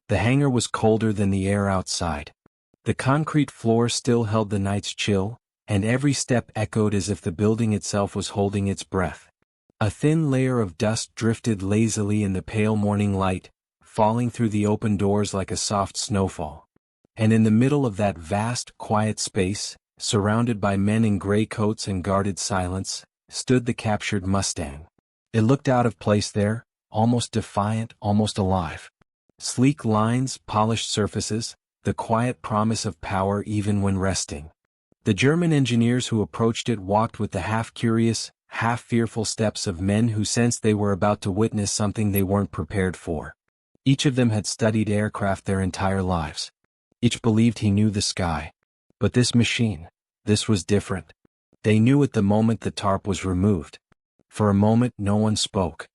The hangar was colder than the air outside. The concrete floor still held the night's chill, and every step echoed as if the building itself was holding its breath. A thin layer of dust drifted lazily in the pale morning light, falling through the open doors like a soft snowfall. And in the middle of that vast, quiet space, surrounded by men in gray coats and guarded silence, stood the captured Mustang. It looked out of place there, almost defiant, almost alive. Sleek lines, polished surfaces, the quiet promise of power even when resting. The German engineers who approached it walked with the half-curious, half-fearful steps of men who sensed they were about to witness something they weren't prepared for. Each of them had studied aircraft their entire lives. Each believed he knew the sky. But this machine, this was different. They knew it the moment the tarp was removed. For a moment no one spoke.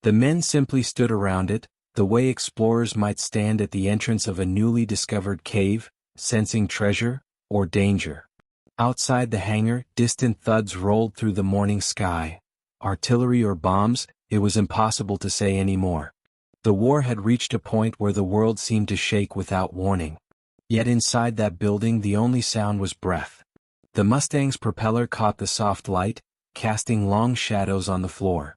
The men simply stood around it, the way explorers might stand at the entrance of a newly discovered cave, sensing treasure or danger. Outside the hangar, distant thuds rolled through the morning sky. Artillery or bombs, it was impossible to say anymore. The war had reached a point where the world seemed to shake without warning. Yet inside that building the only sound was breath. The Mustang's propeller caught the soft light, casting long shadows on the floor.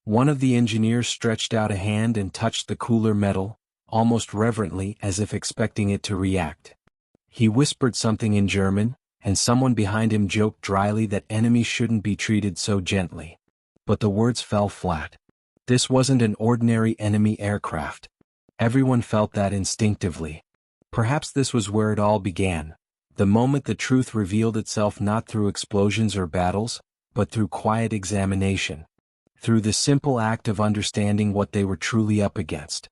One of the engineers stretched out a hand and touched the cooler metal, almost reverently as if expecting it to react. He whispered something in German, and someone behind him joked dryly that enemies shouldn't be treated so gently. But the words fell flat. This wasn't an ordinary enemy aircraft. Everyone felt that instinctively. Perhaps this was where it all began, the moment the truth revealed itself not through explosions or battles, but through quiet examination. Through the simple act of understanding what they were truly up against.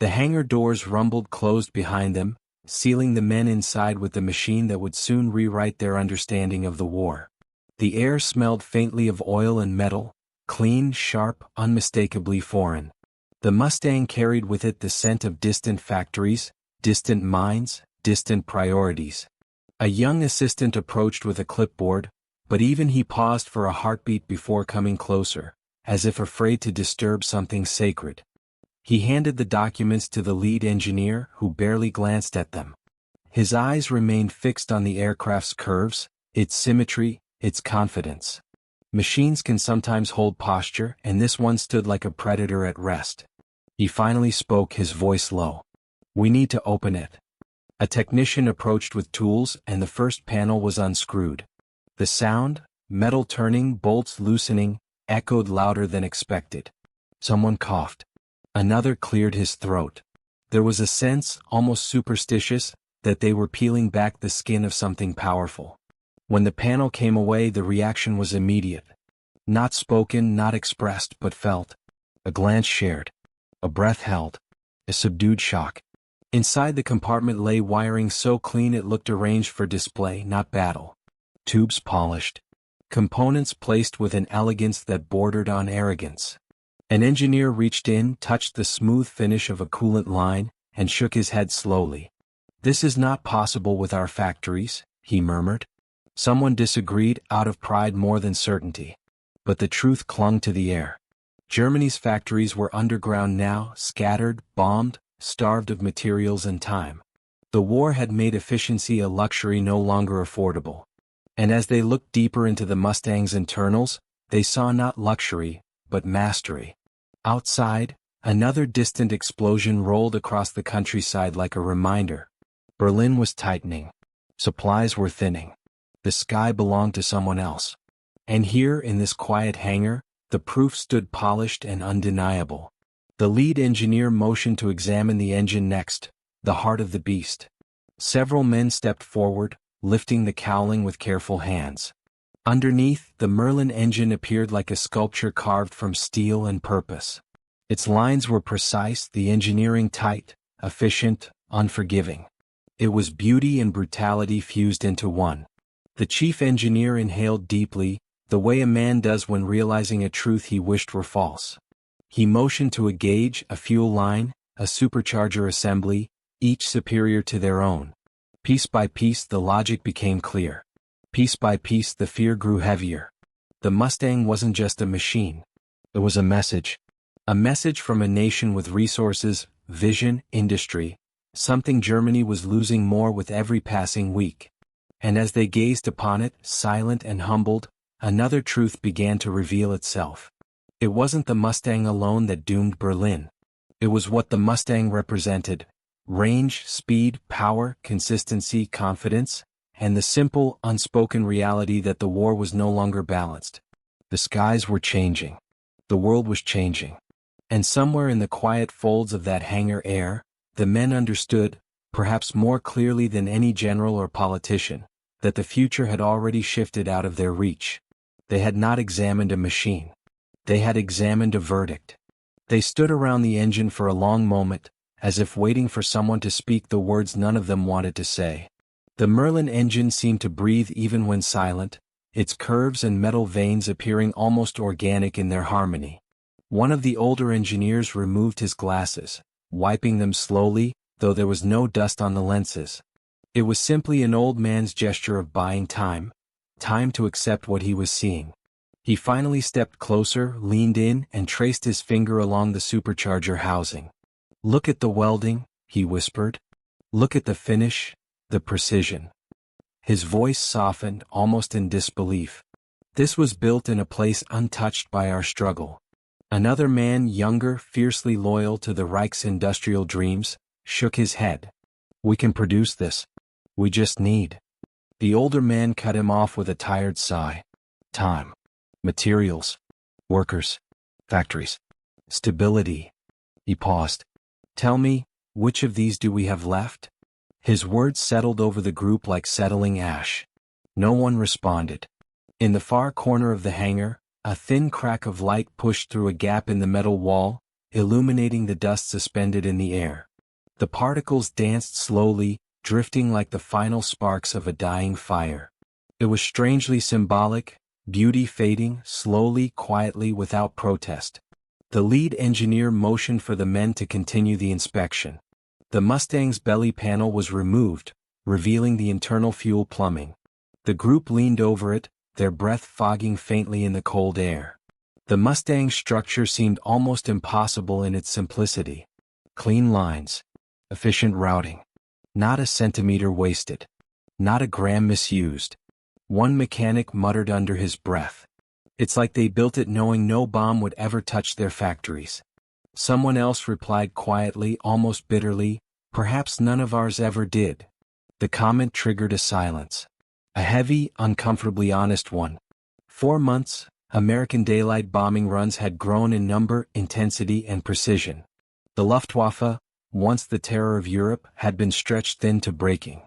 The hangar doors rumbled closed behind them, sealing the men inside with the machine that would soon rewrite their understanding of the war. The air smelled faintly of oil and metal, clean, sharp, unmistakably foreign. The Mustang carried with it the scent of distant factories, distant mines, distant priorities. A young assistant approached with a clipboard, but even he paused for a heartbeat before coming closer, as if afraid to disturb something sacred. He handed the documents to the lead engineer, who barely glanced at them. His eyes remained fixed on the aircraft's curves, its symmetry, its confidence. Machines can sometimes hold posture, and this one stood like a predator at rest. He finally spoke, his voice low. "We need to open it." A technician approached with tools, and the first panel was unscrewed. The sound, metal turning, bolts loosening, echoed louder than expected. Someone coughed. Another cleared his throat. There was a sense, almost superstitious, that they were peeling back the skin of something powerful. When the panel came away, the reaction was immediate. Not spoken, not expressed, but felt. A glance shared. A breath held. A subdued shock. Inside the compartment lay wiring so clean it looked arranged for display, not battle. Tubes polished. Components placed with an elegance that bordered on arrogance. An engineer reached in, touched the smooth finish of a coolant line, and shook his head slowly. "This is not possible with our factories," he murmured. Someone disagreed, out of pride more than certainty. But the truth clung to the air. Germany's factories were underground now, scattered, bombed, starved of materials and time. The war had made efficiency a luxury no longer affordable. And as they looked deeper into the Mustang's internals, they saw not luxury, but mastery. Outside, another distant explosion rolled across the countryside like a reminder. Berlin was tightening. Supplies were thinning. The sky belonged to someone else. And here, in this quiet hangar, the proof stood polished and undeniable. The lead engineer motioned to examine the engine next, the heart of the beast. Several men stepped forward, lifting the cowling with careful hands. Underneath, the Merlin engine appeared like a sculpture carved from steel and purpose. Its lines were precise, the engineering tight, efficient, unforgiving. It was beauty and brutality fused into one. The chief engineer inhaled deeply, the way a man does when realizing a truth he wished were false. He motioned to a gauge, a fuel line, a supercharger assembly, each superior to their own. Piece by piece the logic became clear. Piece by piece the fear grew heavier. The Mustang wasn't just a machine. It was a message. A message from a nation with resources, vision, industry, something Germany was losing more with every passing week. And as they gazed upon it, silent and humbled, another truth began to reveal itself. It wasn't the Mustang alone that doomed Berlin. It was what the Mustang represented: range, speed, power, consistency, confidence, and the simple, unspoken reality that the war was no longer balanced. The skies were changing. The world was changing. And somewhere in the quiet folds of that hangar air, the men understood, perhaps more clearly than any general or politician, that the future had already shifted out of their reach. They had not examined a machine. They had examined a verdict. They stood around the engine for a long moment, as if waiting for someone to speak the words none of them wanted to say. The Merlin engine seemed to breathe even when silent, its curves and metal veins appearing almost organic in their harmony. One of the older engineers removed his glasses, wiping them slowly, though there was no dust on the lenses. It was simply an old man's gesture of buying time to accept what he was seeing. He finally stepped closer, leaned in, and traced his finger along the supercharger housing. "Look at the welding," he whispered. "Look at the finish, the precision." His voice softened, almost in disbelief. "This was built in a place untouched by our struggle." Another man, younger, fiercely loyal to the Reich's industrial dreams, shook his head. "We can produce this. We just need." The older man cut him off with a tired sigh. "Time. Materials. Workers. Factories. Stability." He paused. "Tell me, which of these do we have left?" His words settled over the group like settling ash. No one responded. In the far corner of the hangar, a thin crack of light pushed through a gap in the metal wall, illuminating the dust suspended in the air. The particles danced slowly, drifting like the final sparks of a dying fire. It was strangely symbolic, beauty fading, slowly, quietly, without protest. The lead engineer motioned for the men to continue the inspection. The Mustang's belly panel was removed, revealing the internal fuel plumbing. The group leaned over it, their breath fogging faintly in the cold air. The Mustang's structure seemed almost impossible in its simplicity. Clean lines. Efficient routing. Not a centimeter wasted. Not a gram misused. One mechanic muttered under his breath. "It's like they built it knowing no bomb would ever touch their factories." Someone else replied quietly, almost bitterly, "Perhaps none of ours ever did." The comment triggered a silence. A heavy, uncomfortably honest one. 4 months, American daylight bombing runs had grown in number, intensity, and precision. The Luftwaffe, once the terror of Europe, had been stretched thin to breaking.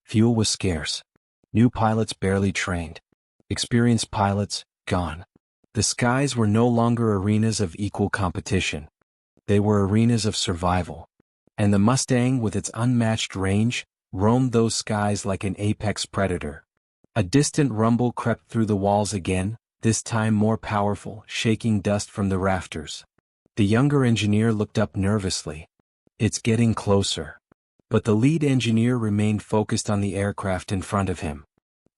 Fuel was scarce. New pilots barely trained. Experienced pilots, gone. The skies were no longer arenas of equal competition. They were arenas of survival. And the Mustang, with its unmatched range, roamed those skies like an apex predator. A distant rumble crept through the walls again, this time more powerful, shaking dust from the rafters. The younger engineer looked up nervously. "It's getting closer." But the lead engineer remained focused on the aircraft in front of him.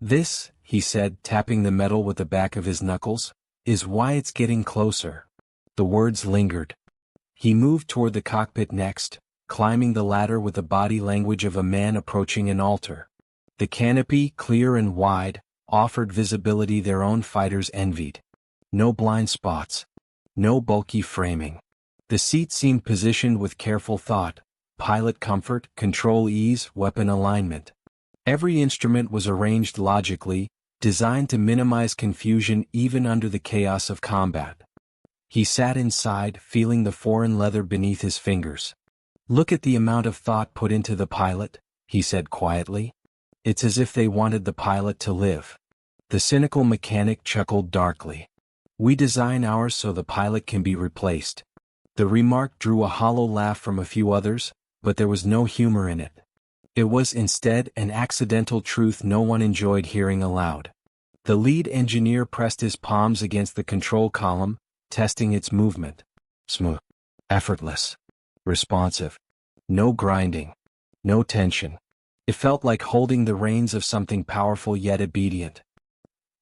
"This," he said, tapping the metal with the back of his knuckles, "is why it's getting closer." The words lingered. He moved toward the cockpit next, climbing the ladder with the body language of a man approaching an altar. The canopy, clear and wide, offered visibility their own fighters envied. No blind spots. No bulky framing. The seat seemed positioned with careful thought: pilot comfort, control ease, weapon alignment. Every instrument was arranged logically, designed to minimize confusion even under the chaos of combat. He sat inside, feeling the foreign leather beneath his fingers. "Look at the amount of thought put into the pilot," he said quietly. "It's as if they wanted the pilot to live." The cynical mechanic chuckled darkly. "We design ours so the pilot can be replaced." The remark drew a hollow laugh from a few others, but there was no humor in it. It was instead an accidental truth no one enjoyed hearing aloud. The lead engineer pressed his palms against the control column, testing its movement. Smooth. Effortless. Responsive. No grinding. No tension. It felt like holding the reins of something powerful yet obedient.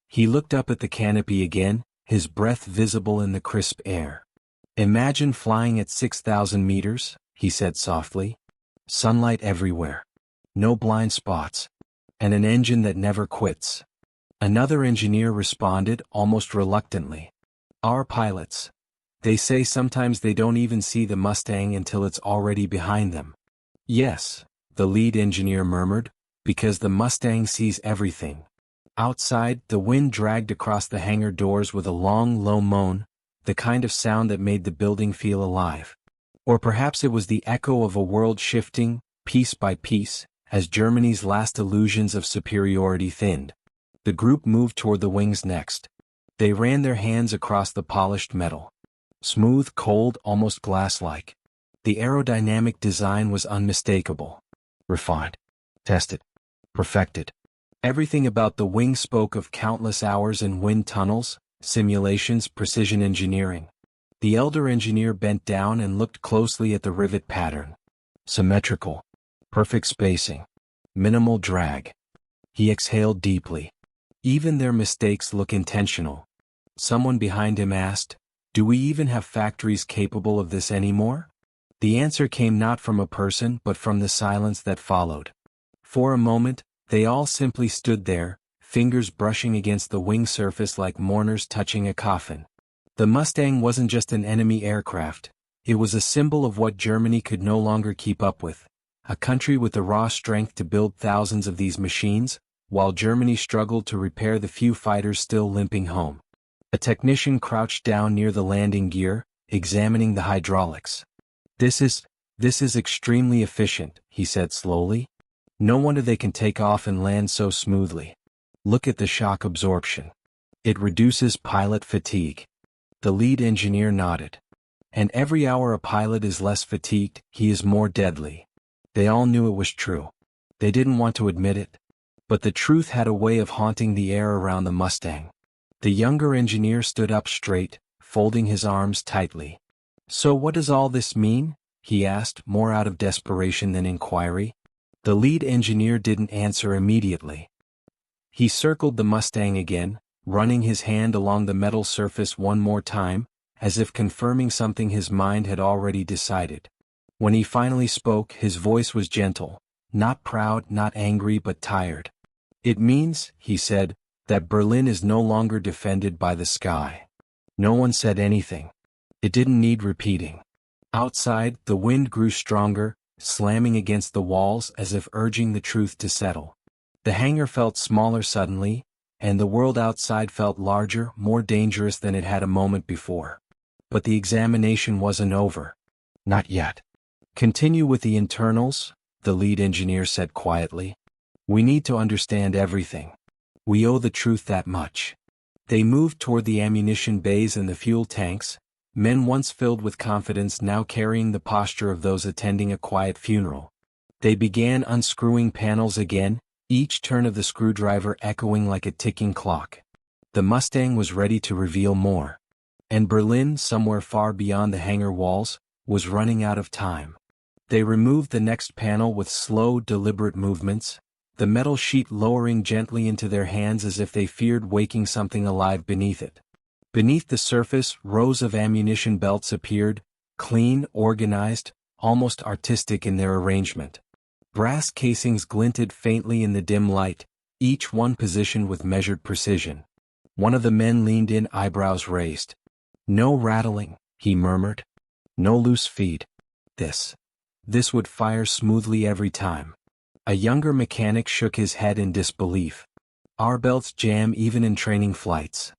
He looked up at the canopy again, his breath visible in the crisp air. "Imagine flying at 6,000 meters," he said softly. sunlight everywhere, no blind spots, and an engine that never quits. Another engineer responded, almost reluctantly. Our pilots. They say sometimes they don't even see the Mustang until it's already behind them. Yes, the lead engineer murmured, because the Mustang sees everything. Outside, the wind dragged across the hangar doors with a long, low moan, the kind of sound that made the building feel alive. Or perhaps it was the echo of a world shifting, piece by piece, as Germany's last illusions of superiority thinned. The group moved toward the wings next. They ran their hands across the polished metal. Smooth, cold, almost glass-like. The aerodynamic design was unmistakable. Refined. Tested. Perfected. Everything about the wing spoke of countless hours in wind tunnels, simulations, precision engineering. The elder engineer bent down and looked closely at the rivet pattern. Symmetrical. Perfect spacing. Minimal drag. He exhaled deeply. Even their mistakes look intentional. Someone behind him asked, "Do we even have factories capable of this anymore?" The answer came not from a person but from the silence that followed. For a moment, they all simply stood there, fingers brushing against the wing surface like mourners touching a coffin. The Mustang wasn't just an enemy aircraft, it was a symbol of what Germany could no longer keep up with. A country with the raw strength to build thousands of these machines, while Germany struggled to repair the few fighters still limping home. A technician crouched down near the landing gear, examining the hydraulics. This is extremely efficient," he said slowly. "No wonder they can take off and land so smoothly. Look at the shock absorption. It reduces pilot fatigue." The lead engineer nodded. "And every hour a pilot is less fatigued, he is more deadly." They all knew it was true. They didn't want to admit it. But the truth had a way of haunting the air around the Mustang. The younger engineer stood up straight, folding his arms tightly. "So what does all this mean?" he asked, more out of desperation than inquiry. The lead engineer didn't answer immediately. He circled the Mustang again, running his hand along the metal surface one more time, as if confirming something his mind had already decided. When he finally spoke, his voice was gentle, not proud, not angry, but tired. "It means," he said, "that Berlin is no longer defended by the sky." No one said anything. It didn't need repeating. Outside, the wind grew stronger, slamming against the walls as if urging the truth to settle. The hangar felt smaller suddenly, and the world outside felt larger, more dangerous than it had a moment before. But the examination wasn't over. Not yet. "Continue with the internals," the lead engineer said quietly. "We need to understand everything. We owe the truth that much." They moved toward the ammunition bays and the fuel tanks, men once filled with confidence now carrying the posture of those attending a quiet funeral. They began unscrewing panels again, each turn of the screwdriver echoing like a ticking clock. The Mustang was ready to reveal more. And Berlin, somewhere far beyond the hangar walls, was running out of time. They removed the next panel with slow, deliberate movements, the metal sheet lowering gently into their hands as if they feared waking something alive beneath it. Beneath the surface, rows of ammunition belts appeared, clean, organized, almost artistic in their arrangement. Brass casings glinted faintly in the dim light, each one positioned with measured precision. One of the men leaned in, eyebrows raised. "No rattling," he murmured. "No loose feed. This would fire smoothly every time." A younger mechanic shook his head in disbelief. "Our belts jam even in training flights."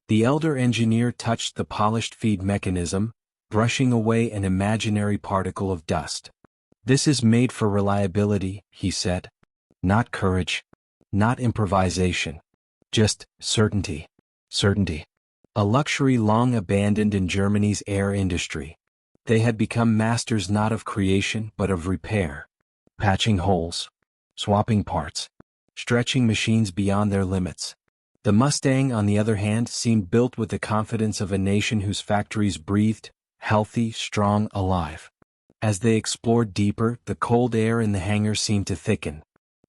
The elder engineer touched the polished feed mechanism, brushing away an imaginary particle of dust. "This is made for reliability," he said. "Not courage. Not improvisation. Just certainty. Certainty. A luxury long abandoned in Germany's air industry. They had become masters not of creation but of repair. Patching holes. Swapping parts. Stretching machines beyond their limits. The Mustang, on the other hand, seemed built with the confidence of a nation whose factories breathed, healthy, strong, alive. As they explored deeper, the cold air in the hangar seemed to thicken.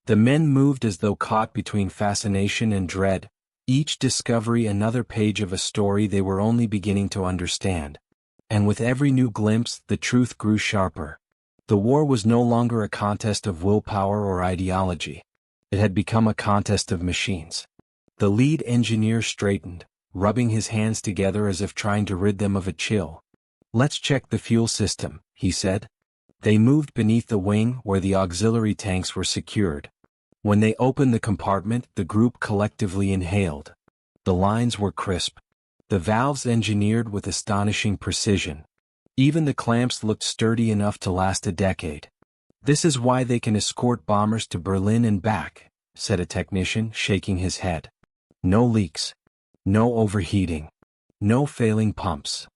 The men moved as though caught between fascination and dread, each discovery another page of a story they were only beginning to understand. And with every new glimpse, the truth grew sharper. The war was no longer a contest of willpower or ideology. It had become a contest of machines. The lead engineer straightened, rubbing his hands together as if trying to rid them of a chill. "Let's check the fuel system," he said. They moved beneath the wing where the auxiliary tanks were secured. When they opened the compartment, the group collectively inhaled. The lines were crisp. The valves engineered with astonishing precision. Even the clamps looked sturdy enough to last a decade. "This is why they can escort bombers to Berlin and back," said a technician, shaking his head. "No leaks. No overheating. No failing pumps."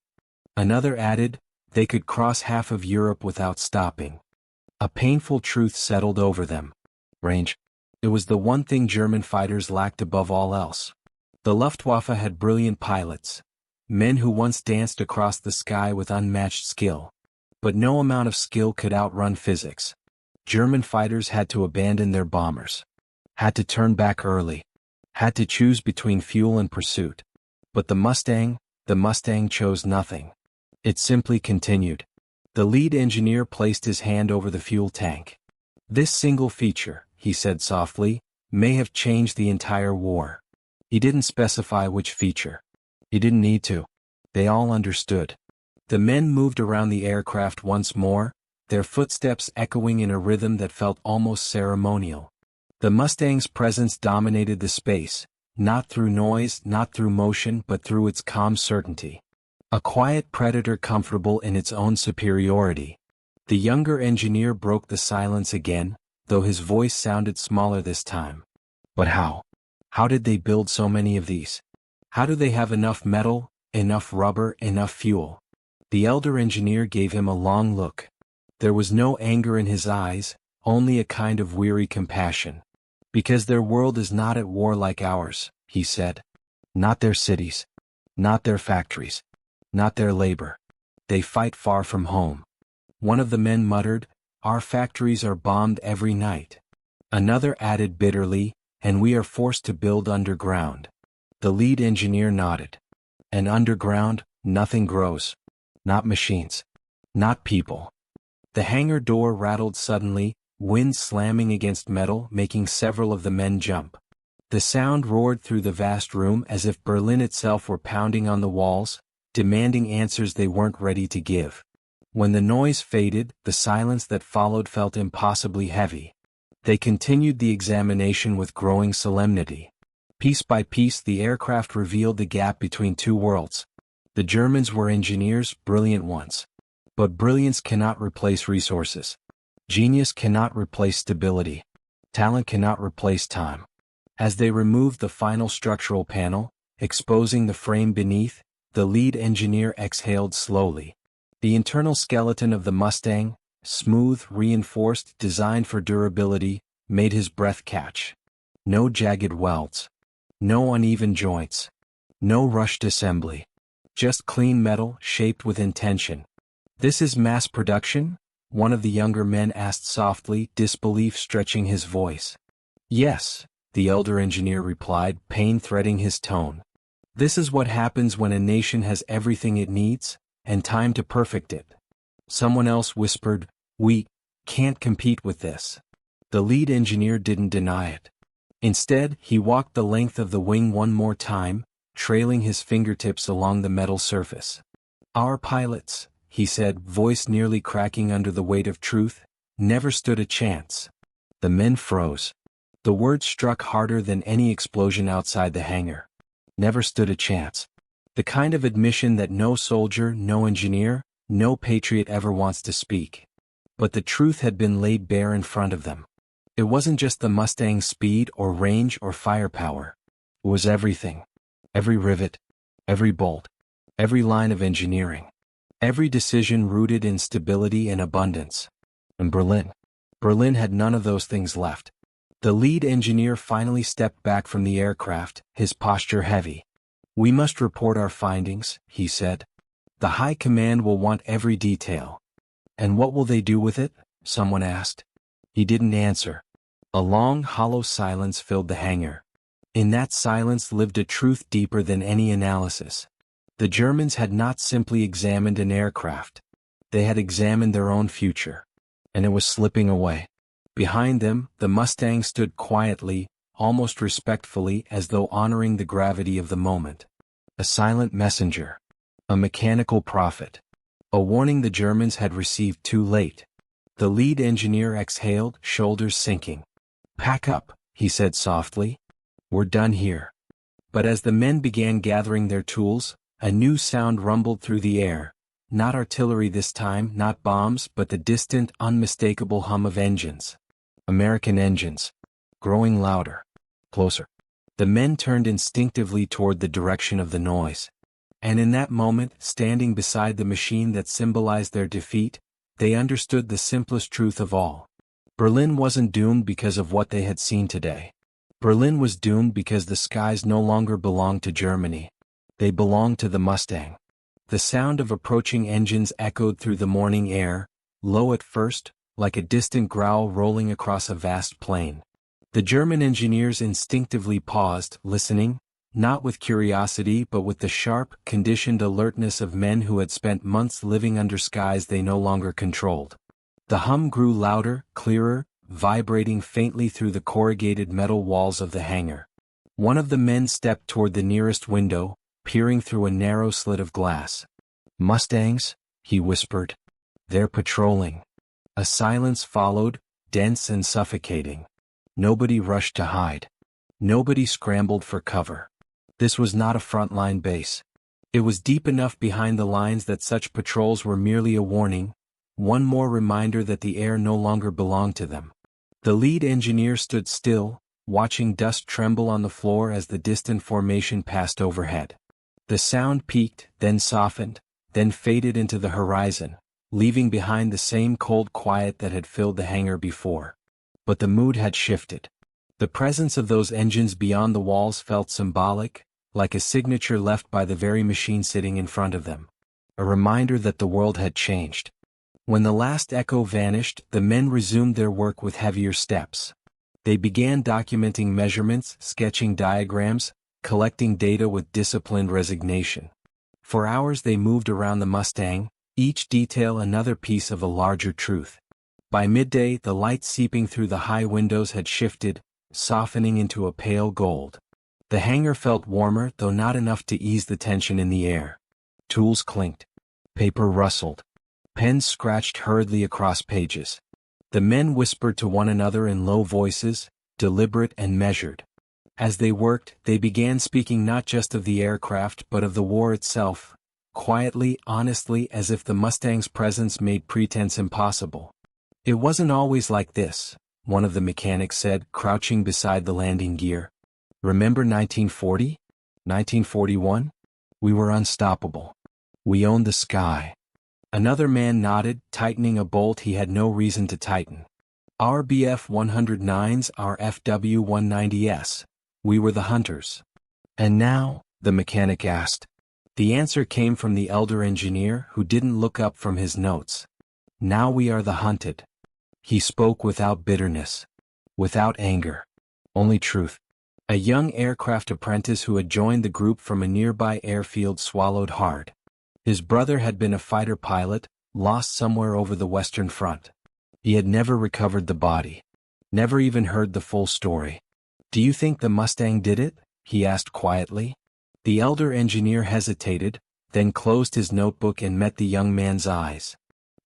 Another added, "They could cross half of Europe without stopping." A painful truth settled over them. Range. It was the one thing German fighters lacked above all else. The Luftwaffe had brilliant pilots, men who once danced across the sky with unmatched skill. But no amount of skill could outrun physics. German fighters had to abandon their bombers. Had to turn back early. Had to choose between fuel and pursuit. But the Mustang chose nothing. It simply continued. The lead engineer placed his hand over the fuel tank. "This single feature," he said softly, "may have changed the entire war." He didn't specify which feature. He didn't need to. They all understood. The men moved around the aircraft once more, their footsteps echoing in a rhythm that felt almost ceremonial. The Mustang's presence dominated the space, not through noise, not through motion, but through its calm certainty. A quiet predator comfortable in its own superiority. The younger engineer broke the silence again, though his voice sounded smaller this time. "But how? How did they build so many of these? How do they have enough metal, enough rubber, enough fuel?" The elder engineer gave him a long look. There was no anger in his eyes, only a kind of weary compassion. "Because their world is not at war like ours," he said. "Not their cities. Not their factories. Not their labor. They fight far from home." One of the men muttered, "Our factories are bombed every night." Another added bitterly, "And we are forced to build underground." The lead engineer nodded. "And underground, nothing grows. Not machines. Not people." The hangar door rattled suddenly, wind slamming against metal, making several of the men jump. The sound roared through the vast room as if Berlin itself were pounding on the walls, demanding answers they weren't ready to give. When the noise faded, the silence that followed felt impossibly heavy. They continued the examination with growing solemnity. Piece by piece the aircraft revealed the gap between two worlds. The Germans were engineers, brilliant ones. But brilliance cannot replace resources. Genius cannot replace stability. Talent cannot replace time. As they removed the final structural panel, exposing the frame beneath, the lead engineer exhaled slowly. The internal skeleton of the Mustang, smooth, reinforced, designed for durability, made his breath catch. No jagged welds. No uneven joints. No rushed assembly. Just clean metal, shaped with intention. "This is mass production?" one of the younger men asked softly, disbelief stretching his voice. "Yes," the elder engineer replied, pain threading his tone. "This is what happens when a nation has everything it needs, and time to perfect it." Someone else whispered, "We can't compete with this." The lead engineer didn't deny it. Instead, he walked the length of the wing one more time, trailing his fingertips along the metal surface. "Our pilots," he said, voice nearly cracking under the weight of truth, "never stood a chance." The men froze. The word struck harder than any explosion outside the hangar. Never stood a chance. The kind of admission that no soldier, no engineer, no patriot ever wants to speak. But the truth had been laid bare in front of them. It wasn't just the Mustang's speed or range or firepower. It was everything. Every rivet, every bolt, every line of engineering. Every decision rooted in stability and abundance. And Berlin had none of those things left. The lead engineer finally stepped back from the aircraft, his posture heavy. "We must report our findings," he said. "The High Command will want every detail." "And what will they do with it?" someone asked. He didn't answer. A long, hollow silence filled the hangar. In that silence lived a truth deeper than any analysis. The Germans had not simply examined an aircraft. They had examined their own future. and it was slipping away. Behind them, the Mustang stood quietly, almost respectfully, as though honoring the gravity of the moment. A silent messenger. A mechanical prophet. A warning the Germans had received too late. The lead engineer exhaled, shoulders sinking. "Pack up," he said softly. "We're done here." But as the men began gathering their tools, a new sound rumbled through the air. Not artillery this time, not bombs, but the distant, unmistakable hum of engines. American engines. Growing louder. Closer. The men turned instinctively toward the direction of the noise. And in that moment, standing beside the machine that symbolized their defeat, they understood the simplest truth of all. Berlin wasn't doomed because of what they had seen today. Berlin was doomed because the skies no longer belonged to Germany. They belonged to the Mustang. The sound of approaching engines echoed through the morning air, low at first, like a distant growl rolling across a vast plain. The German engineers instinctively paused, listening, not with curiosity but with the sharp, conditioned alertness of men who had spent months living under skies they no longer controlled. The hum grew louder, clearer, vibrating faintly through the corrugated metal walls of the hangar. One of the men stepped toward the nearest window, peering through a narrow slit of glass. "Mustangs?" he whispered. "They're patrolling." A silence followed, dense and suffocating. Nobody rushed to hide. Nobody scrambled for cover. This was not a frontline base. It was deep enough behind the lines that such patrols were merely a warning, one more reminder that the air no longer belonged to them. The lead engineer stood still, watching dust tremble on the floor as the distant formation passed overhead. The sound peaked, then softened, then faded into the horizon, leaving behind the same cold quiet that had filled the hangar before. But the mood had shifted. The presence of those engines beyond the walls felt symbolic, like a signature left by the very machine sitting in front of them. A reminder that the world had changed. When the last echo vanished, the men resumed their work with heavier steps. They began documenting measurements, sketching diagrams, collecting data with disciplined resignation. For hours they moved around the Mustang, each detail another piece of a larger truth. By midday, the light seeping through the high windows had shifted, softening into a pale gold. The hangar felt warmer, though not enough to ease the tension in the air. Tools clinked. Paper rustled. Pens scratched hurriedly across pages. The men whispered to one another in low voices, deliberate and measured. As they worked, they began speaking not just of the aircraft but of the war itself, quietly, honestly, as if the Mustang's presence made pretense impossible. "It wasn't always like this," one of the mechanics said, crouching beside the landing gear. "Remember 1940? 1941? We were unstoppable. We owned the sky." Another man nodded, tightening a bolt he had no reason to tighten. "Our BF-109s, our FW-190s. We were the hunters." "And now?" the mechanic asked. The answer came from the elder engineer, who didn't look up from his notes. "Now we are the hunted." He spoke without bitterness. Without anger. Only truth. A young aircraft apprentice who had joined the group from a nearby airfield swallowed hard. His brother had been a fighter pilot, lost somewhere over the Western Front. He had never recovered the body. Never even heard the full story. "Do you think the Mustang did it?" he asked quietly. The elder engineer hesitated, then closed his notebook and met the young man's eyes.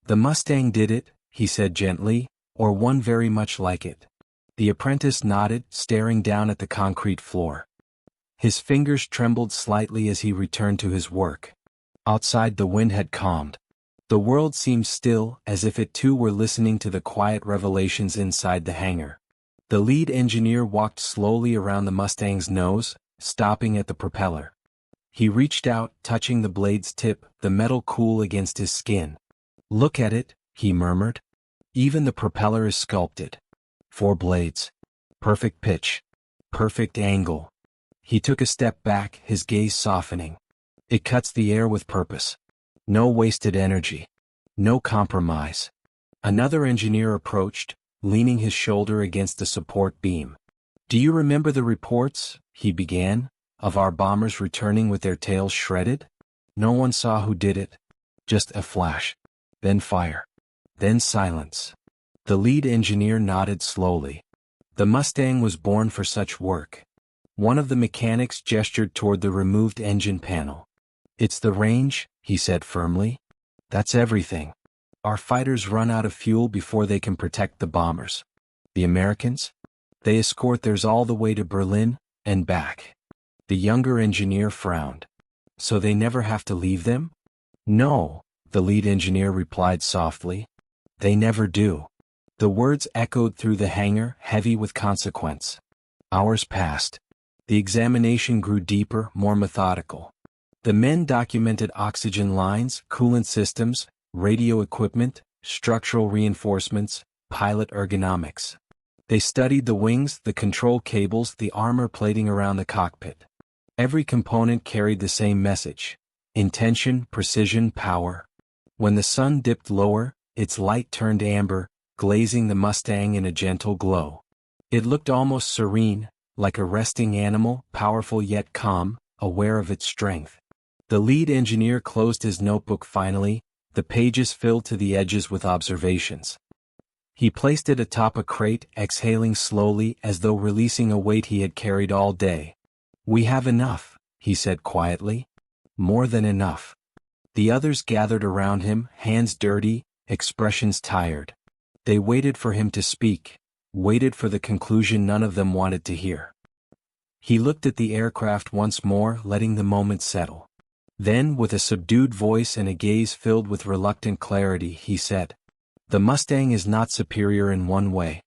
"The Mustang did it," he said gently, "or one very much like it." The apprentice nodded, staring down at the concrete floor. His fingers trembled slightly as he returned to his work. Outside the wind had calmed. The world seemed still, as if it too were listening to the quiet revelations inside the hangar. The lead engineer walked slowly around the Mustang's nose, stopping at the propeller. He reached out, touching the blade's tip, the metal cool against his skin. "Look at it," he murmured. "Even the propeller is sculpted. 4 blades. Perfect pitch. Perfect angle." He took a step back, his gaze softening. "It cuts the air with purpose. No wasted energy. No compromise." Another engineer approached, leaning his shoulder against the support beam. "Do you remember the reports," he began, "of our bombers returning with their tails shredded? No one saw who did it. Just a flash. Then fire. Then silence. The lead engineer nodded slowly. The Mustang was born for such work. One of the mechanics gestured toward the removed engine panel. It's the range, he said firmly. That's everything. Our fighters run out of fuel before they can protect the bombers. The Americans? They escort theirs all the way to Berlin and back. The younger engineer frowned. So they never have to leave them? No, the lead engineer replied softly. They never do. The words echoed through the hangar, heavy with consequence. Hours passed. The examination grew deeper, more methodical. The men documented oxygen lines, coolant systems, radio equipment, structural reinforcements, pilot ergonomics. They studied the wings, the control cables, the armor plating around the cockpit. Every component carried the same message: intention, precision, power. When the sun dipped lower, its light turned amber, glazing the Mustang in a gentle glow. It looked almost serene, like a resting animal, powerful yet calm, aware of its strength. The lead engineer closed his notebook finally, the pages filled to the edges with observations. He placed it atop a crate, exhaling slowly as though releasing a weight he had carried all day. We have enough, he said quietly. More than enough. The others gathered around him, hands dirty, expressions tired. They waited for him to speak, waited for the conclusion none of them wanted to hear. He looked at the aircraft once more, letting the moment settle. Then, with a subdued voice and a gaze filled with reluctant clarity, he said, "The Mustang is not superior in one way.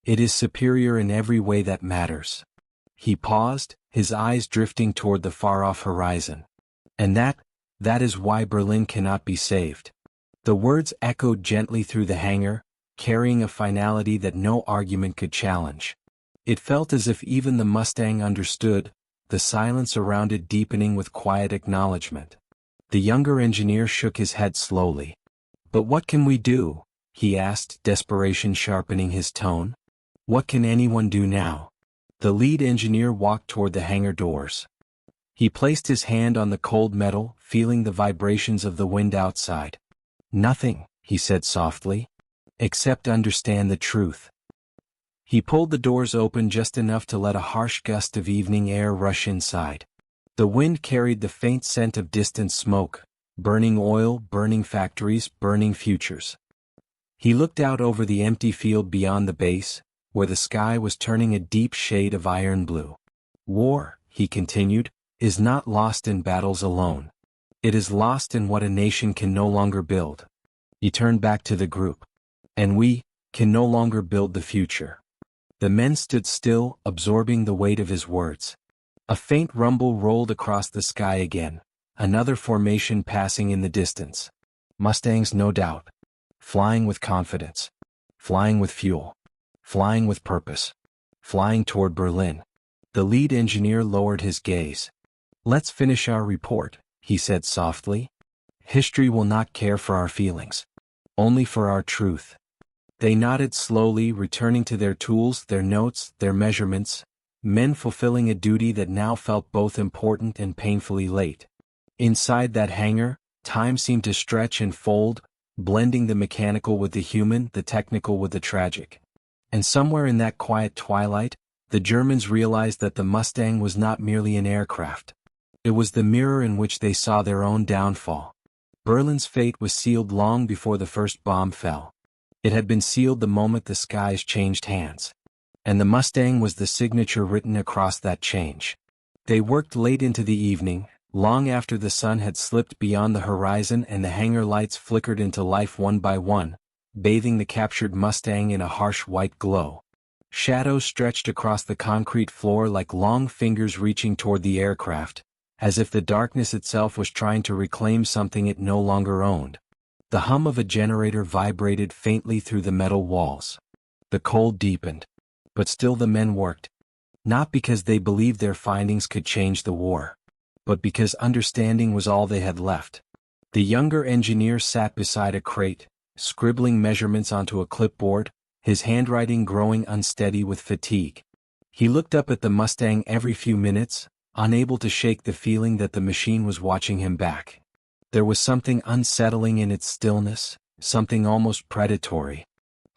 It is superior in every way that matters." He paused, his eyes drifting toward the far-off horizon. "And that is why Berlin cannot be saved." The words echoed gently through the hangar, carrying a finality that no argument could challenge. It felt as if even the Mustang understood, the silence around it deepening with quiet acknowledgement. The younger engineer shook his head slowly. "But what can we do?" he asked, desperation sharpening his tone. "What can anyone do now?" The lead engineer walked toward the hangar doors. He placed his hand on the cold metal, feeling the vibrations of the wind outside. "Nothing," he said softly. "Except understand the truth." He pulled the doors open just enough to let a harsh gust of evening air rush inside. The wind carried the faint scent of distant smoke, burning oil, burning factories, burning futures. He looked out over the empty field beyond the base, where the sky was turning a deep shade of iron blue. "War," he continued, "is not lost in battles alone. It is lost in what a nation can no longer build." He turned back to the group. "And we can no longer build the future." The men stood still, absorbing the weight of his words. A faint rumble rolled across the sky again, another formation passing in the distance. Mustangs, no doubt. Flying with confidence. Flying with fuel. Flying with purpose. Flying toward Berlin. The lead engineer lowered his gaze. "Let's finish our report," he said softly. "History will not care for our feelings. Only for our truth." They nodded slowly, returning to their tools, their notes, their measurements, men fulfilling a duty that now felt both important and painfully late. Inside that hangar, time seemed to stretch and fold, blending the mechanical with the human, the technical with the tragic. And somewhere in that quiet twilight, the Germans realized that the Mustang was not merely an aircraft. It was the mirror in which they saw their own downfall. Berlin's fate was sealed long before the first bomb fell. It had been sealed the moment the skies changed hands. And the Mustang was the signature written across that change. They worked late into the evening, long after the sun had slipped beyond the horizon and the hangar lights flickered into life one by one, bathing the captured Mustang in a harsh white glow. Shadows stretched across the concrete floor like long fingers reaching toward the aircraft, as if the darkness itself was trying to reclaim something it no longer owned. The hum of a generator vibrated faintly through the metal walls. The cold deepened. But still the men worked. Not because they believed their findings could change the war, but because understanding was all they had left. The younger engineer sat beside a crate, scribbling measurements onto a clipboard, his handwriting growing unsteady with fatigue. He looked up at the Mustang every few minutes, unable to shake the feeling that the machine was watching him back. There was something unsettling in its stillness, something almost predatory.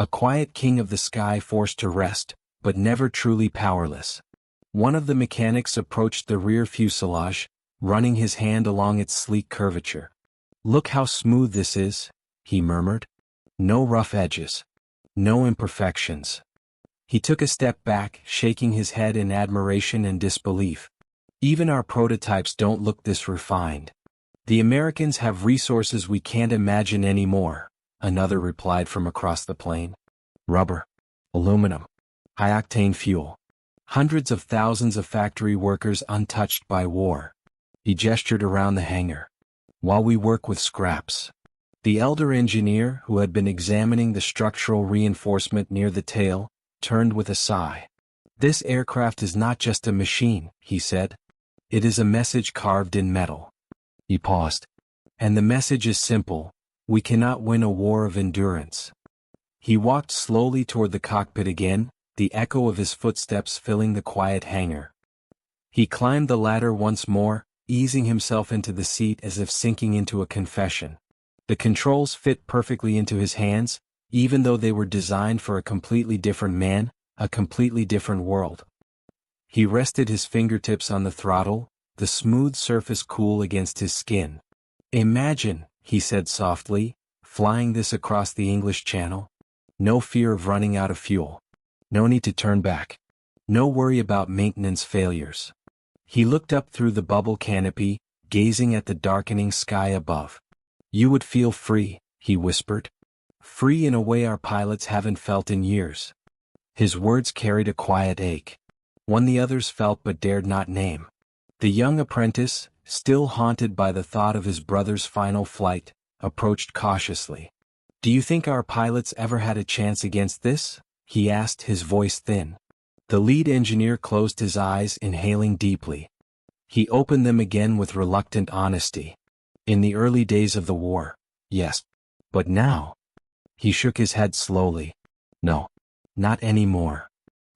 A quiet king of the sky forced to rest, but never truly powerless. One of the mechanics approached the rear fuselage, running his hand along its sleek curvature. "Look how smooth this is," he murmured. "No rough edges. No imperfections." He took a step back, shaking his head in admiration and disbelief. "Even our prototypes don't look this refined. The Americans have resources we can't imagine anymore," another replied from across the plain. "Rubber, aluminum, high-octane fuel. Hundreds of thousands of factory workers untouched by war." He gestured around the hangar. "While we work with scraps." The elder engineer, who had been examining the structural reinforcement near the tail, turned with a sigh. "This aircraft is not just a machine," he said. "It is a message carved in metal." He paused. "And the message is simple: we cannot win a war of endurance." He walked slowly toward the cockpit again, the echo of his footsteps filling the quiet hangar. He climbed the ladder once more, easing himself into the seat as if sinking into a confession. The controls fit perfectly into his hands, even though they were designed for a completely different man, a completely different world. He rested his fingertips on the throttle, the smooth surface cool against his skin. "Imagine," he said softly, "flying this across the English Channel. No fear of running out of fuel. No need to turn back. No worry about maintenance failures." He looked up through the bubble canopy, gazing at the darkening sky above. "You would feel free," he whispered. "Free in a way our pilots haven't felt in years." His words carried a quiet ache. One the others felt but dared not name. The young apprentice, still haunted by the thought of his brother's final flight, approached cautiously. "Do you think our pilots ever had a chance against this?" he asked, his voice thin. The lead engineer closed his eyes, inhaling deeply. He opened them again with reluctant honesty. "In the early days of the war, yes. But now?" He shook his head slowly. "No. Not anymore."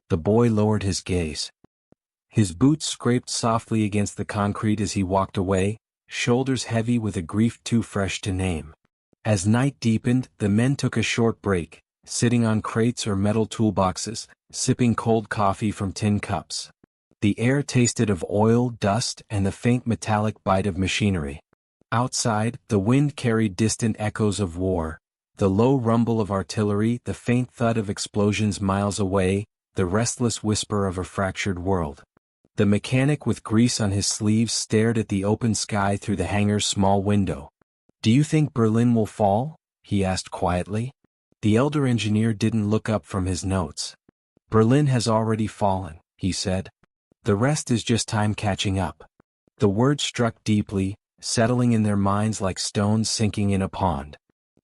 The boy lowered his gaze. His boots scraped softly against the concrete as he walked away, shoulders heavy with a grief too fresh to name. As night deepened, the men took a short break, sitting on crates or metal toolboxes, sipping cold coffee from tin cups. The air tasted of oil, dust, and the faint metallic bite of machinery. Outside, the wind carried distant echoes of war, the low rumble of artillery, the faint thud of explosions miles away, the restless whisper of a fractured world. The mechanic with grease on his sleeves stared at the open sky through the hangar's small window. "Do you think Berlin will fall?" he asked quietly. The elder engineer didn't look up from his notes. "Berlin has already fallen," he said. "The rest is just time catching up." The words struck deeply, settling in their minds like stones sinking in a pond.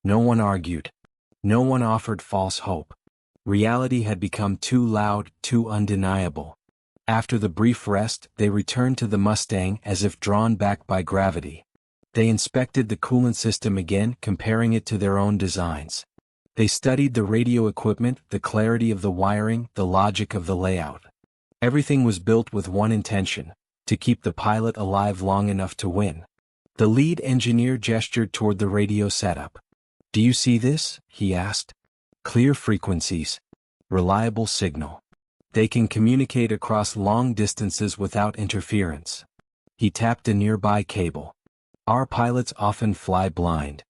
No one argued. No one offered false hope. Reality had become too loud, too undeniable. After the brief rest, they returned to the Mustang as if drawn back by gravity. They inspected the coolant system again, comparing it to their own designs. They studied the radio equipment, the clarity of the wiring, the logic of the layout. Everything was built with one intention: to keep the pilot alive long enough to win. The lead engineer gestured toward the radio setup. "Do you see this?" he asked. "Clear frequencies. Reliable signal. They can communicate across long distances without interference." He tapped a nearby cable. "Our pilots often fly blind."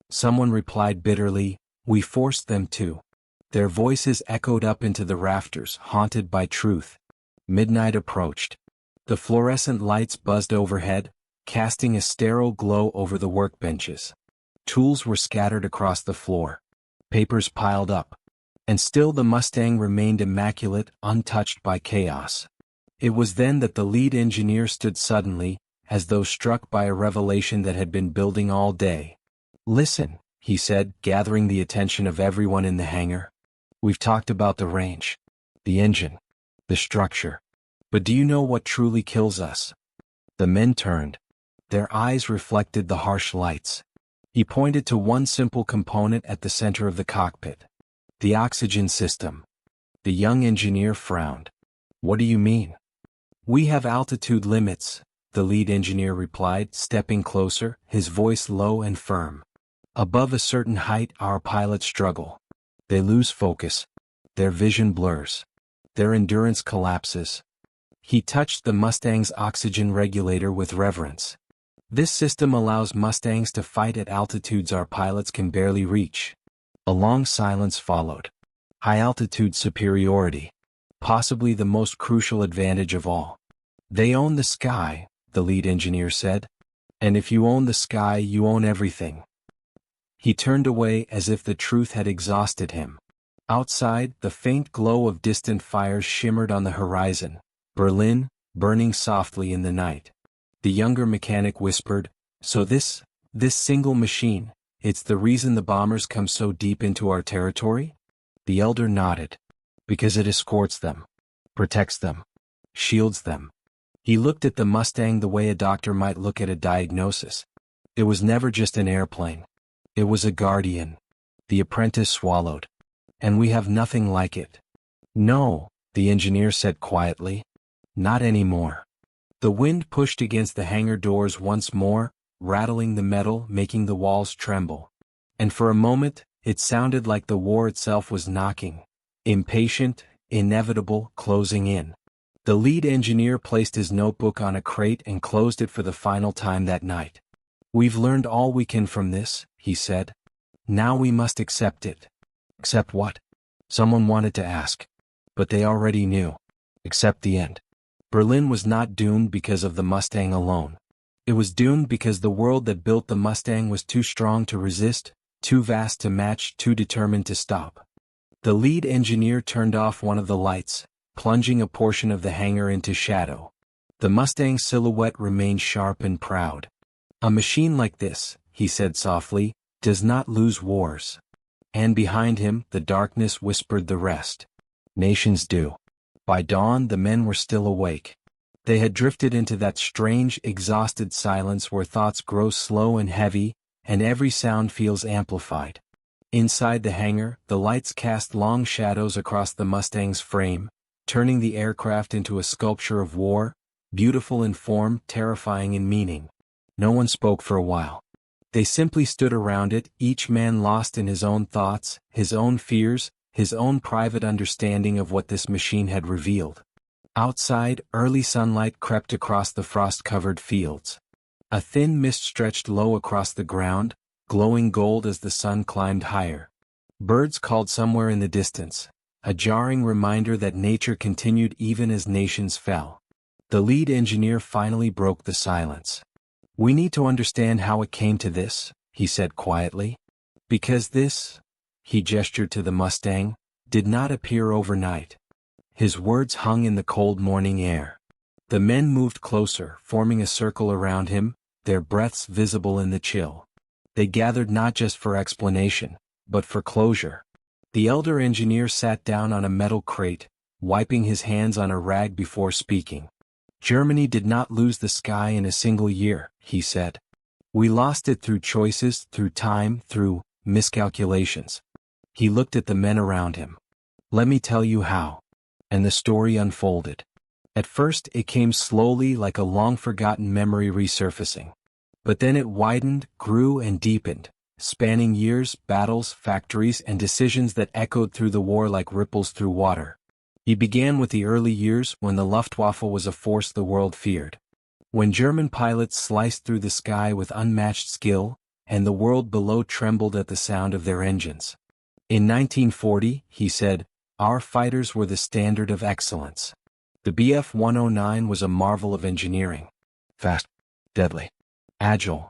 Someone replied bitterly, "We forced them to." Their voices echoed up into the rafters, haunted by truth. Midnight approached. The fluorescent lights buzzed overhead, casting a sterile glow over the workbenches. Tools were scattered across the floor. Papers piled up. And still the Mustang remained immaculate, untouched by chaos. It was then that the lead engineer stood suddenly, as though struck by a revelation that had been building all day. "Listen," he said, gathering the attention of everyone in the hangar. "We've talked about the range, the engine, the structure. But do you know what truly kills us?" The men turned. Their eyes reflected the harsh lights. He pointed to one simple component at the center of the cockpit. "The oxygen system." The young engineer frowned. "What do you mean?" "We have altitude limits," the lead engineer replied, stepping closer, his voice low and firm. "Above a certain height our pilots struggle. They lose focus. Their vision blurs. Their endurance collapses. He touched the Mustang's oxygen regulator with reverence. This system allows Mustangs to fight at altitudes our pilots can barely reach. A long silence followed. High-altitude superiority. Possibly the most crucial advantage of all. They own the sky, the lead engineer said. And if you own the sky, you own everything. He turned away as if the truth had exhausted him. Outside, the faint glow of distant fires shimmered on the horizon. Berlin, burning softly in the night. The younger mechanic whispered, "So this single machine, it's the reason the bombers come so deep into our territory?" The elder nodded. Because it escorts them, protects them, shields them. He looked at the Mustang the way a doctor might look at a diagnosis. It was never just an airplane. It was a guardian. The apprentice swallowed. And we have nothing like it. No, the engineer said quietly. Not anymore. The wind pushed against the hangar doors once more, rattling the metal, making the walls tremble. And for a moment, it sounded like the war itself was knocking. Impatient, inevitable, closing in. The lead engineer placed his notebook on a crate and closed it for the final time that night. "We've learned all we can from this," he said. "Now we must accept it." Accept what? Someone wanted to ask. But they already knew. Accept the end. Berlin was not doomed because of the Mustang alone. It was doomed because the world that built the Mustang was too strong to resist, too vast to match, too determined to stop. The lead engineer turned off one of the lights, plunging a portion of the hangar into shadow. The Mustang's silhouette remained sharp and proud. "A machine like this," he said softly, "does not lose wars." And behind him, the darkness whispered the rest. Nations do. By dawn, the men were still awake. They had drifted into that strange, exhausted silence where thoughts grow slow and heavy, and every sound feels amplified. Inside the hangar, the lights cast long shadows across the Mustang's frame, turning the aircraft into a sculpture of war, beautiful in form, terrifying in meaning. No one spoke for a while. They simply stood around it, each man lost in his own thoughts, his own fears, his own private understanding of what this machine had revealed. Outside, early sunlight crept across the frost-covered fields. A thin mist stretched low across the ground, glowing gold as the sun climbed higher. Birds called somewhere in the distance, a jarring reminder that nature continued even as nations fell. The lead engineer finally broke the silence. "We need to understand how it came to this," he said quietly. "Because this," he gestured to the Mustang, "did not appear overnight." His words hung in the cold morning air. The men moved closer, forming a circle around him, their breaths visible in the chill. They gathered not just for explanation, but for closure. The elder engineer sat down on a metal crate, wiping his hands on a rag before speaking. "Germany did not lose the sky in a single year," he said. "We lost it through choices, through time, through miscalculations." He looked at the men around him. "Let me tell you how." And the story unfolded. At first it came slowly like a long-forgotten memory resurfacing. But then it widened, grew and deepened, spanning years, battles, factories, and decisions that echoed through the war like ripples through water. He began with the early years when the Luftwaffe was a force the world feared. When German pilots sliced through the sky with unmatched skill, and the world below trembled at the sound of their engines. In 1940, he said, our fighters were the standard of excellence. The Bf-109 was a marvel of engineering. Fast, deadly, agile.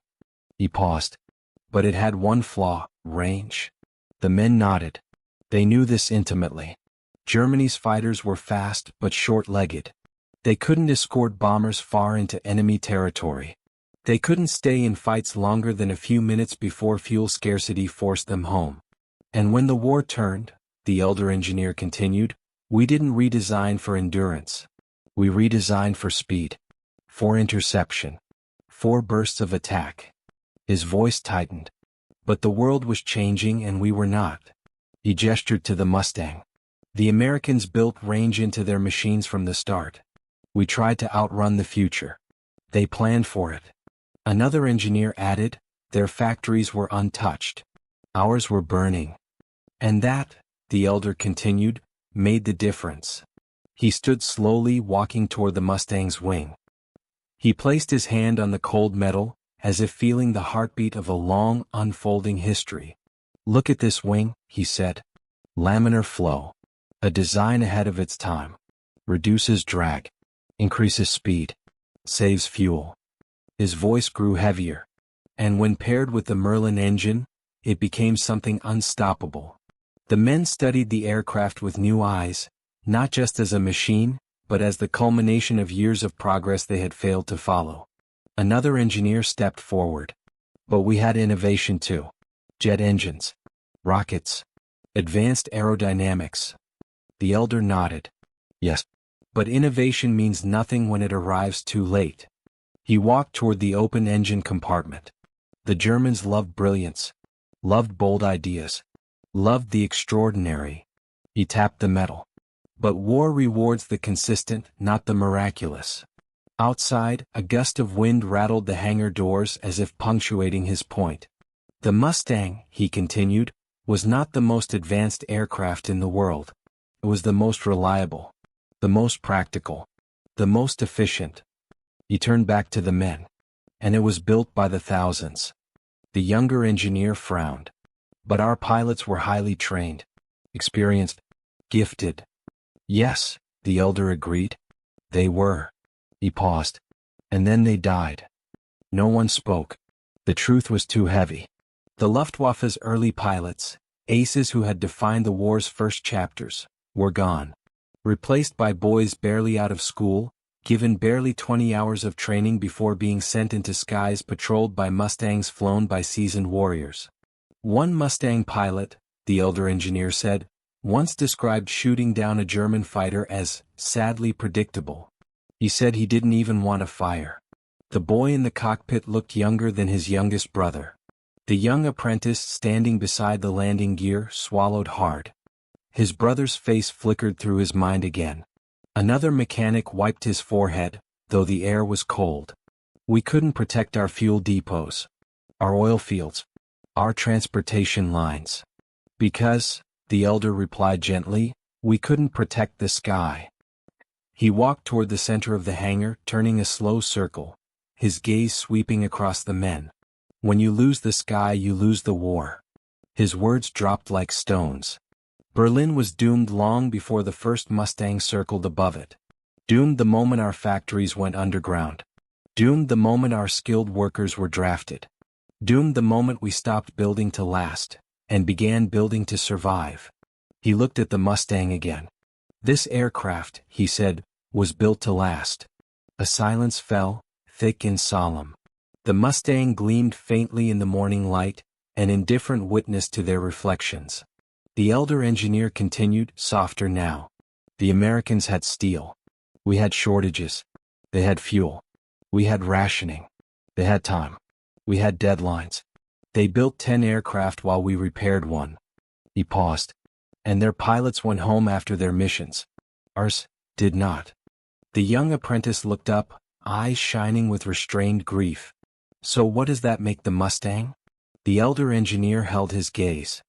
He paused. But it had one flaw, range. The men nodded. They knew this intimately. Germany's fighters were fast but short-legged. They couldn't escort bombers far into enemy territory. They couldn't stay in fights longer than a few minutes before fuel scarcity forced them home. And when the war turned, the elder engineer continued, we didn't redesign for endurance. We redesigned for speed. For interception. For bursts of attack. His voice tightened. But the world was changing and we were not. He gestured to the Mustang. The Americans built range into their machines from the start. We tried to outrun the future. They planned for it. Another engineer added, their factories were untouched. Ours were burning. And that, the elder continued, made the difference. He stood slowly walking toward the Mustang's wing. He placed his hand on the cold metal, as if feeling the heartbeat of a long, unfolding history. Look at this wing, he said. Laminar flow. A design ahead of its time. Reduces drag. Increases speed. Saves fuel. His voice grew heavier. And when paired with the Merlin engine, it became something unstoppable. The men studied the aircraft with new eyes, not just as a machine, but as the culmination of years of progress they had failed to follow. Another engineer stepped forward. But we had innovation too. Jet engines. Rockets. Advanced aerodynamics. The elder nodded. Yes. But innovation means nothing when it arrives too late. He walked toward the open engine compartment. The Germans loved brilliance. Loved bold ideas. Loved the extraordinary. He tapped the metal. But war rewards the consistent, not the miraculous. Outside, a gust of wind rattled the hangar doors as if punctuating his point. The Mustang, he continued, was not the most advanced aircraft in the world. It was the most reliable, the most practical, the most efficient. He turned back to the men. And it was built by the thousands. The younger engineer frowned. But our pilots were highly trained, experienced, gifted. Yes, the elder agreed. They were. He paused. And then they died. No one spoke. The truth was too heavy. The Luftwaffe's early pilots, aces who had defined the war's first chapters, were gone. Replaced by boys barely out of school, given barely 20 hours of training before being sent into skies patrolled by Mustangs flown by seasoned warriors. One Mustang pilot, the elder engineer said, once described shooting down a German fighter as sadly predictable. He said he didn't even want to fire. The boy in the cockpit looked younger than his youngest brother. The young apprentice standing beside the landing gear swallowed hard. His brother's face flickered through his mind again. Another mechanic wiped his forehead, though the air was cold. We couldn't protect our fuel depots, our oil fields, our transportation lines. Because, the elder replied gently, we couldn't protect the sky. He walked toward the center of the hangar, turning a slow circle, his gaze sweeping across the men. When you lose the sky, you lose the war. His words dropped like stones. Berlin was doomed long before the first Mustang circled above it. Doomed the moment our factories went underground. Doomed the moment our skilled workers were drafted. Doomed the moment we stopped building to last, and began building to survive. He looked at the Mustang again. This aircraft, he said, was built to last. A silence fell, thick and solemn. The Mustang gleamed faintly in the morning light, an indifferent witness to their reflections. The elder engineer continued, softer now. The Americans had steel. We had shortages. They had fuel. We had rationing. They had time. We had deadlines. They built 10 aircraft while we repaired one. He paused. And their pilots went home after their missions. Ours did not. The young apprentice looked up, eyes shining with restrained grief. So what does that make the Mustang? The elder engineer held his gaze.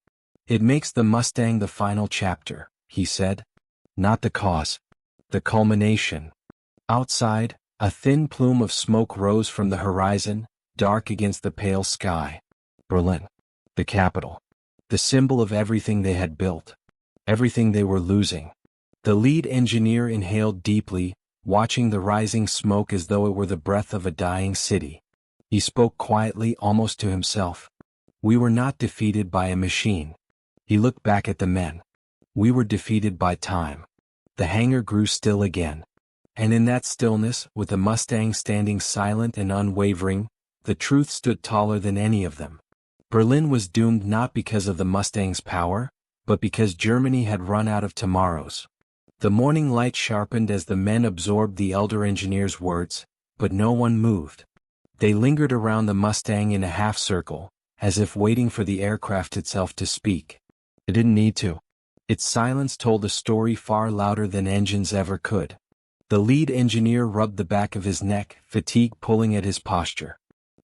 It makes the Mustang the final chapter, he said. Not the cause. The culmination. Outside, a thin plume of smoke rose from the horizon, dark against the pale sky. Berlin. The capital. The symbol of everything they had built. Everything they were losing. The lead engineer inhaled deeply, watching the rising smoke as though it were the breath of a dying city. He spoke quietly, almost to himself. We were not defeated by a machine. He looked back at the men. We were defeated by time. The hangar grew still again. And in that stillness, with the Mustang standing silent and unwavering, the truth stood taller than any of them. Berlin was doomed not because of the Mustang's power, but because Germany had run out of tomorrows. The morning light sharpened as the men absorbed the elder engineer's words, but no one moved. They lingered around the Mustang in a half circle, as if waiting for the aircraft itself to speak. It didn't need to. Its silence told a story far louder than engines ever could. The lead engineer rubbed the back of his neck, fatigue pulling at his posture.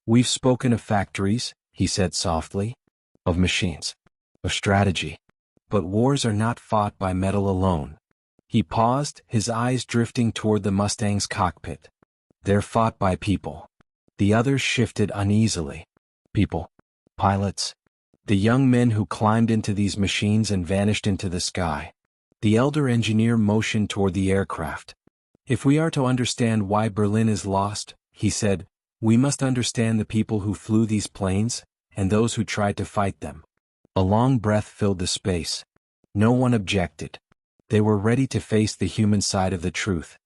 We've spoken of factories, he said softly. Of machines. Of strategy. But wars are not fought by metal alone. He paused, his eyes drifting toward the Mustang's cockpit. They're fought by people. The others shifted uneasily. People. Pilots. The young men who climbed into these machines and vanished into the sky. The elder engineer motioned toward the aircraft. If we are to understand why Berlin is lost, he said, we must understand the people who flew these planes, and those who tried to fight them. A long breath filled the space. No one objected. They were ready to face the human side of the truth.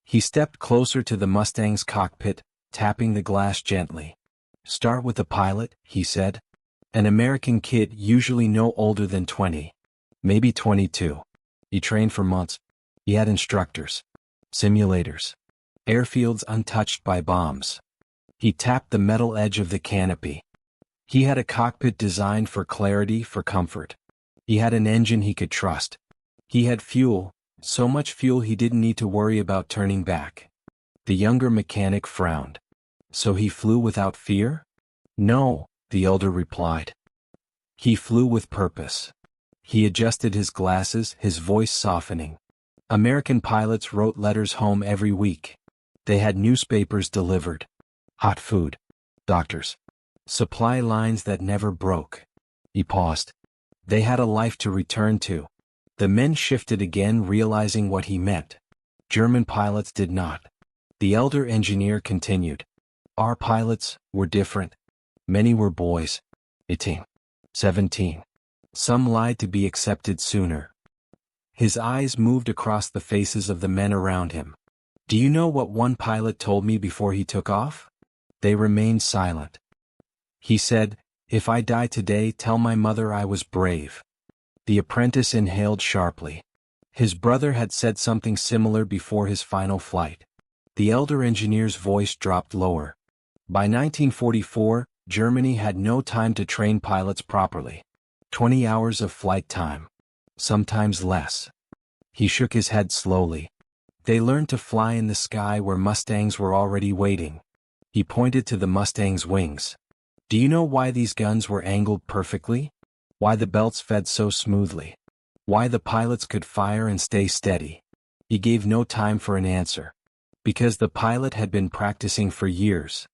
He stepped closer to the Mustang's cockpit, tapping the glass gently. Start with the pilot, he said. An American kid, usually no older than 20. Maybe 22. He trained for months. He had instructors. Simulators. Airfields untouched by bombs. He tapped the metal edge of the canopy. He had a cockpit designed for clarity, for comfort. He had an engine he could trust. He had fuel, so much fuel he didn't need to worry about turning back. The younger mechanic frowned. So he flew without fear? No, the elder replied. He flew with purpose. He adjusted his glasses, his voice softening. American pilots wrote letters home every week. They had newspapers delivered. Hot food. Doctors. Supply lines that never broke. He paused. They had a life to return to. The men shifted again, realizing what he meant. German pilots did not. The elder engineer continued. Our pilots were different. Many were boys. 18. 17. Some lied to be accepted sooner. His eyes moved across the faces of the men around him. Do you know what one pilot told me before he took off? They remained silent. He said, if I die today, tell my mother I was brave. The apprentice inhaled sharply. His brother had said something similar before his final flight. The elder engineer's voice dropped lower. By 1944, Germany had no time to train pilots properly. 20 hours of flight time. Sometimes less. He shook his head slowly. They learned to fly in the sky where Mustangs were already waiting. He pointed to the Mustang's wings. Do you know why these guns were angled perfectly? Why the belts fed so smoothly? Why the pilots could fire and stay steady? He gave no time for an answer. Because the pilot had been practicing for years.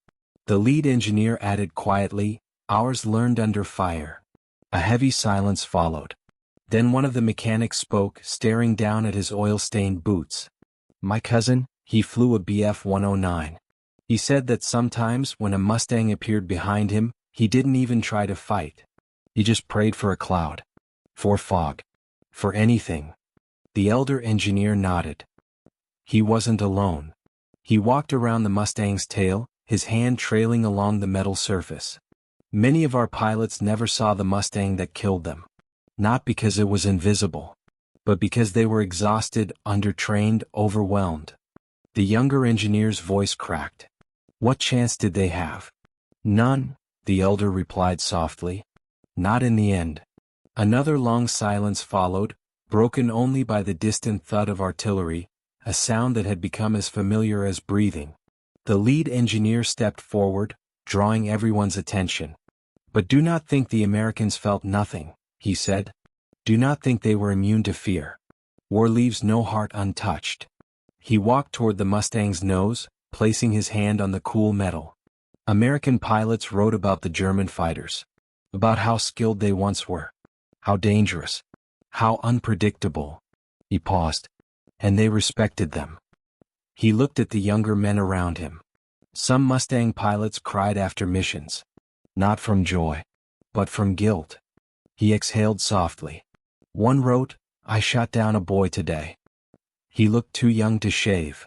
The lead engineer added quietly, ours learned under fire. A heavy silence followed. Then one of the mechanics spoke, staring down at his oil-stained boots. My cousin, he flew a Bf-109. He said that sometimes when a Mustang appeared behind him, he didn't even try to fight. He just prayed for a cloud. For fog. For anything. The elder engineer nodded. He wasn't alone. He walked around the Mustang's tail, his hand trailing along the metal surface. Many of our pilots never saw the Mustang that killed them. Not because it was invisible, but because they were exhausted, undertrained, overwhelmed. The younger engineer's voice cracked. What chance did they have? None, the elder replied softly. Not in the end. Another long silence followed, broken only by the distant thud of artillery, a sound that had become as familiar as breathing. The lead engineer stepped forward, drawing everyone's attention. But do not think the Americans felt nothing, he said. Do not think they were immune to fear. War leaves no heart untouched. He walked toward the Mustang's nose, placing his hand on the cool metal. American pilots wrote about the German fighters. About how skilled they once were. How dangerous. How unpredictable. He paused. And they respected them. He looked at the younger men around him. Some Mustang pilots cried after missions. Not from joy. But from guilt. He exhaled softly. One wrote, I shot down a boy today. He looked too young to shave.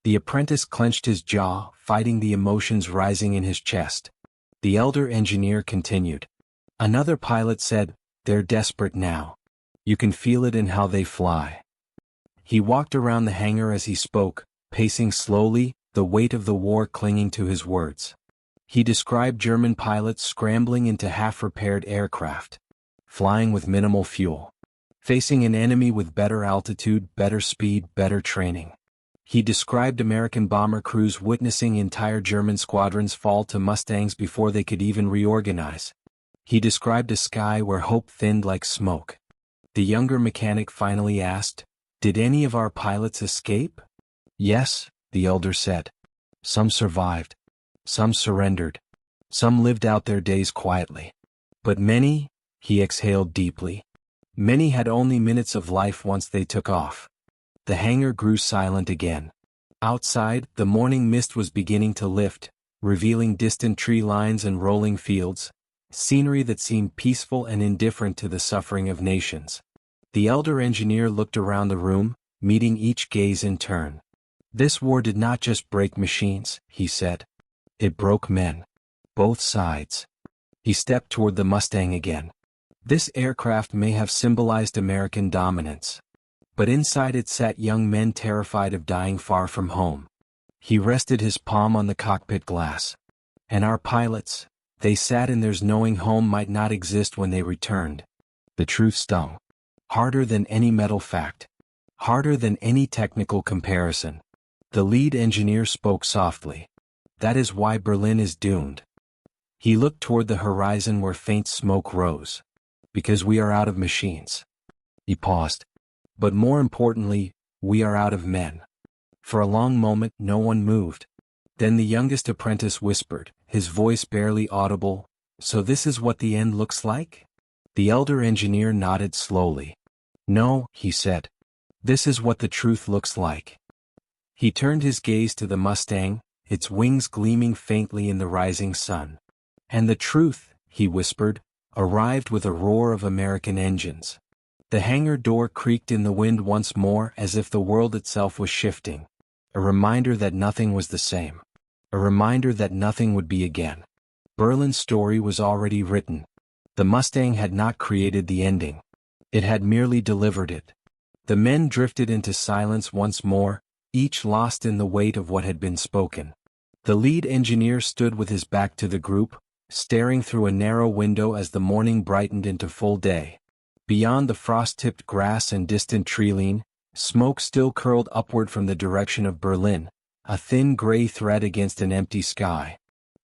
The apprentice clenched his jaw, fighting the emotions rising in his chest. The elder engineer continued. Another pilot said, they're desperate now. You can feel it in how they fly. He walked around the hangar as he spoke, pacing slowly, the weight of the war clinging to his words. He described German pilots scrambling into half-repaired aircraft, flying with minimal fuel, facing an enemy with better altitude, better speed, better training. He described American bomber crews witnessing entire German squadrons fall to Mustangs before they could even reorganize. He described a sky where hope thinned like smoke. The younger mechanic finally asked, "Did any of our pilots escape?" "Yes," the elder said. "Some survived. Some surrendered. Some lived out their days quietly. But many," he exhaled deeply, "many had only minutes of life once they took off." The hangar grew silent again. Outside, the morning mist was beginning to lift, revealing distant tree lines and rolling fields, scenery that seemed peaceful and indifferent to the suffering of nations. The elder engineer looked around the room, meeting each gaze in turn. "This war did not just break machines," he said. "It broke men. Both sides." He stepped toward the Mustang again. This aircraft may have symbolized American dominance, but inside it sat young men terrified of dying far from home. He rested his palm on the cockpit glass. "And our pilots, they sat in theirs knowing home might not exist when they returned." The truth stung. Harder than any metal fact. Harder than any technical comparison. The lead engineer spoke softly. "That is why Berlin is doomed." He looked toward the horizon where faint smoke rose. "Because we are out of machines." He paused. "But more importantly, we are out of men." For a long moment no one moved. Then the youngest apprentice whispered, his voice barely audible, "So this is what the end looks like?" The elder engineer nodded slowly. "No," he said. "This is what the truth looks like." He turned his gaze to the Mustang, its wings gleaming faintly in the rising sun. "And the truth," he whispered, arrived with a roar of American engines. The hangar door creaked in the wind once more as if the world itself was shifting. A reminder that nothing was the same. A reminder that nothing would be again. Berlin's story was already written. The Mustang had not created the ending. It had merely delivered it. The men drifted into silence once more, each lost in the weight of what had been spoken. The lead engineer stood with his back to the group, staring through a narrow window as the morning brightened into full day. Beyond the frost-tipped grass and distant tree-line, smoke still curled upward from the direction of Berlin, a thin gray thread against an empty sky.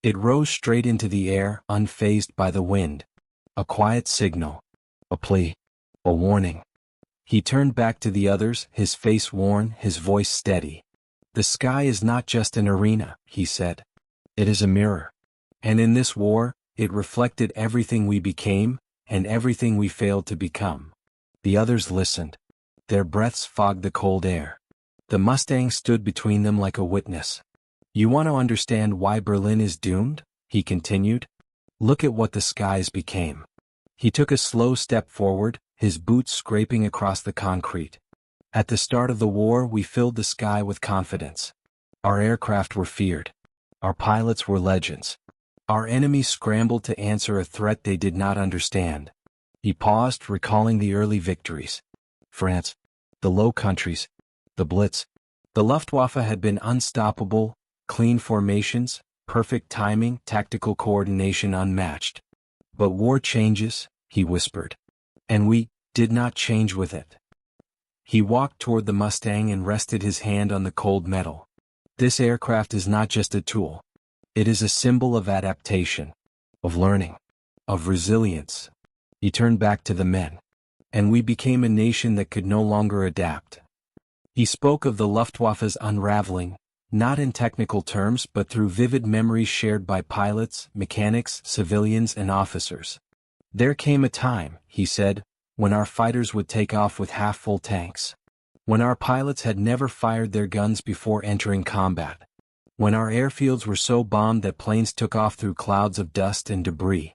It rose straight into the air, unfazed by the wind. A quiet signal. A plea. A warning. He turned back to the others, his face worn, his voice steady. "The sky is not just an arena," he said. "It is a mirror. And in this war, it reflected everything we became, and everything we failed to become." The others listened. Their breaths fogged the cold air. The Mustang stood between them like a witness. "You want to understand why Berlin is doomed?" he continued. "Look at what the skies became." He took a slow step forward, his boots scraping across the concrete. "At the start of the war we filled the sky with confidence. Our aircraft were feared. Our pilots were legends. Our enemies scrambled to answer a threat they did not understand." He paused, recalling the early victories. France, the Low Countries, the Blitz. The Luftwaffe had been unstoppable, clean formations, perfect timing, tactical coordination unmatched. "But war changes," he whispered. "And we did not change with it." He walked toward the Mustang and rested his hand on the cold metal. "This aircraft is not just a tool. It is a symbol of adaptation, of learning, of resilience." He turned back to the men. "And we became a nation that could no longer adapt." He spoke of the Luftwaffe's unraveling, not in technical terms but through vivid memories shared by pilots, mechanics, civilians, and officers. "There came a time," he said, "when our fighters would take off with half-full tanks. When our pilots had never fired their guns before entering combat. When our airfields were so bombed that planes took off through clouds of dust and debris."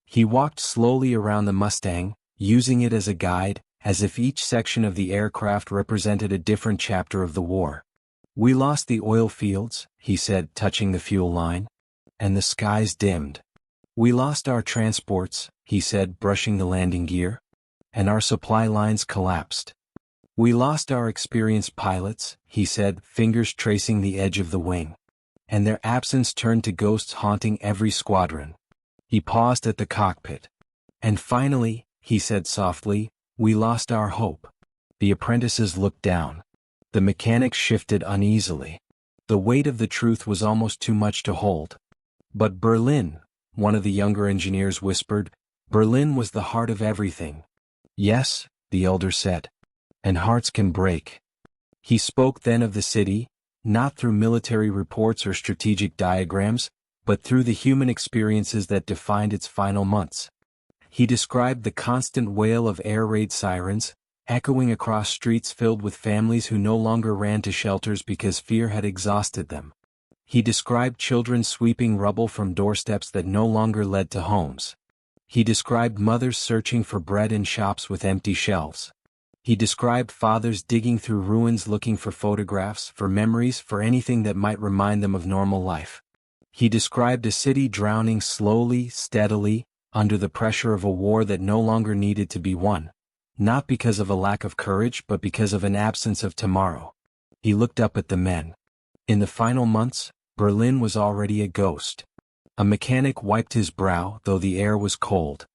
He walked slowly around the Mustang, using it as a guide, as if each section of the aircraft represented a different chapter of the war. "We lost the oil fields," he said, touching the fuel line. "And the skies dimmed. We lost our transports," he said, brushing the landing gear. "And our supply lines collapsed. We lost our experienced pilots," he said, fingers tracing the edge of the wing. "And their absence turned to ghosts haunting every squadron." He paused at the cockpit. "And finally," he said softly, "we lost our hope." The apprentices looked down. The mechanics shifted uneasily. The weight of the truth was almost too much to hold. "But Berlin," one of the younger engineers whispered, "Berlin was the heart of everything." "Yes," the elder said. And hearts can break. He spoke then of the city, not through military reports or strategic diagrams, but through the human experiences that defined its final months. He described the constant wail of air raid sirens, echoing across streets filled with families who no longer ran to shelters because fear had exhausted them. He described children sweeping rubble from doorsteps that no longer led to homes. He described mothers searching for bread in shops with empty shelves. He described fathers digging through ruins looking for photographs, for memories, for anything that might remind them of normal life. He described a city drowning slowly, steadily, under the pressure of a war that no longer needed to be won, not because of a lack of courage but because of an absence of tomorrow. He looked up at the men. In the final months, Berlin was already a ghost. A mechanic wiped his brow, though the air was cold.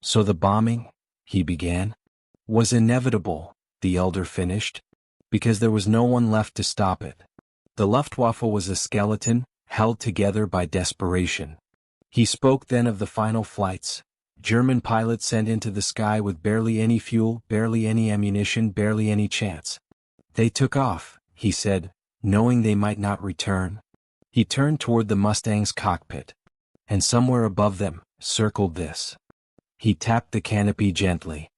So the bombing, he began, was inevitable, the elder finished, because there was no one left to stop it. The Luftwaffe was a skeleton, held together by desperation. He spoke then of the final flights, German pilots sent into the sky with barely any fuel, barely any ammunition, barely any chance. They took off, he said, knowing they might not return. He turned toward the Mustang's cockpit. And somewhere above them, circled this. He tapped the canopy gently.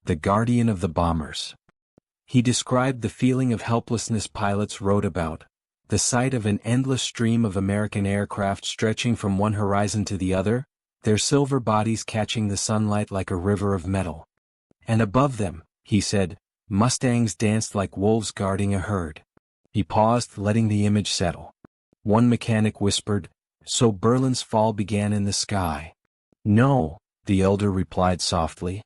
The guardian of the bombers. He described the feeling of helplessness pilots wrote about, the sight of an endless stream of American aircraft stretching from one horizon to the other, their silver bodies catching the sunlight like a river of metal. And above them, he said, Mustangs danced like wolves guarding a herd. He paused, letting the image settle. One mechanic whispered, "So Berlin's fall began in the sky." "No," the elder replied softly.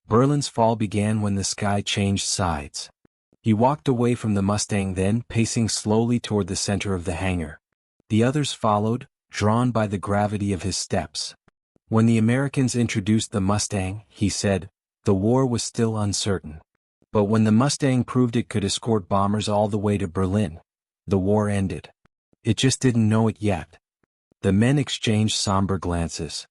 "Berlin's fall began when the sky changed sides." He walked away from the Mustang then, pacing slowly toward the center of the hangar. The others followed, drawn by the gravity of his steps. When the Americans introduced the Mustang, he said, the war was still uncertain. But when the Mustang proved it could escort bombers all the way to Berlin, the war ended. It just didn't know it yet. The men exchanged somber glances.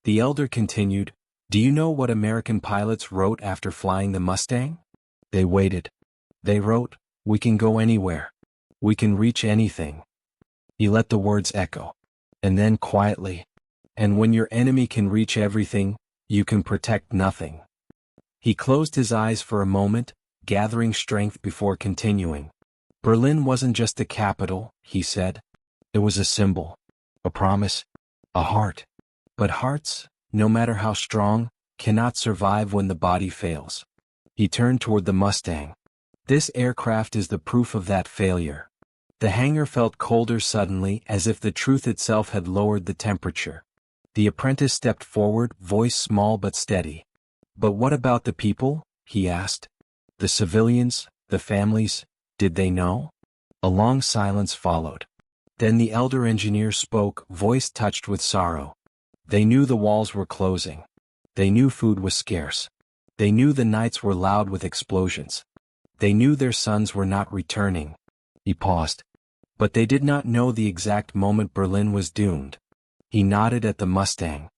The elder continued, "Do you know what American pilots wrote after flying the Mustang?" They waited. They wrote, "We can go anywhere. We can reach anything." He let the words echo. And then quietly, "And when your enemy can reach everything, you can protect nothing." He closed his eyes for a moment, gathering strength before continuing. Berlin wasn't just a capital, he said. It was a symbol, a promise, a heart. But hearts, no matter how strong, cannot survive when the body fails. He turned toward the Mustang. This aircraft is the proof of that failure. The hangar felt colder suddenly, as if the truth itself had lowered the temperature. The apprentice stepped forward, voice small but steady. "But what about the people?" he asked. "The civilians, the families, did they know?" A long silence followed. Then the elder engineer spoke, voice touched with sorrow. They knew the walls were closing. They knew food was scarce. They knew the nights were loud with explosions. They knew their sons were not returning. He paused. But they did not know the exact moment Berlin was doomed. He nodded at the Mustang.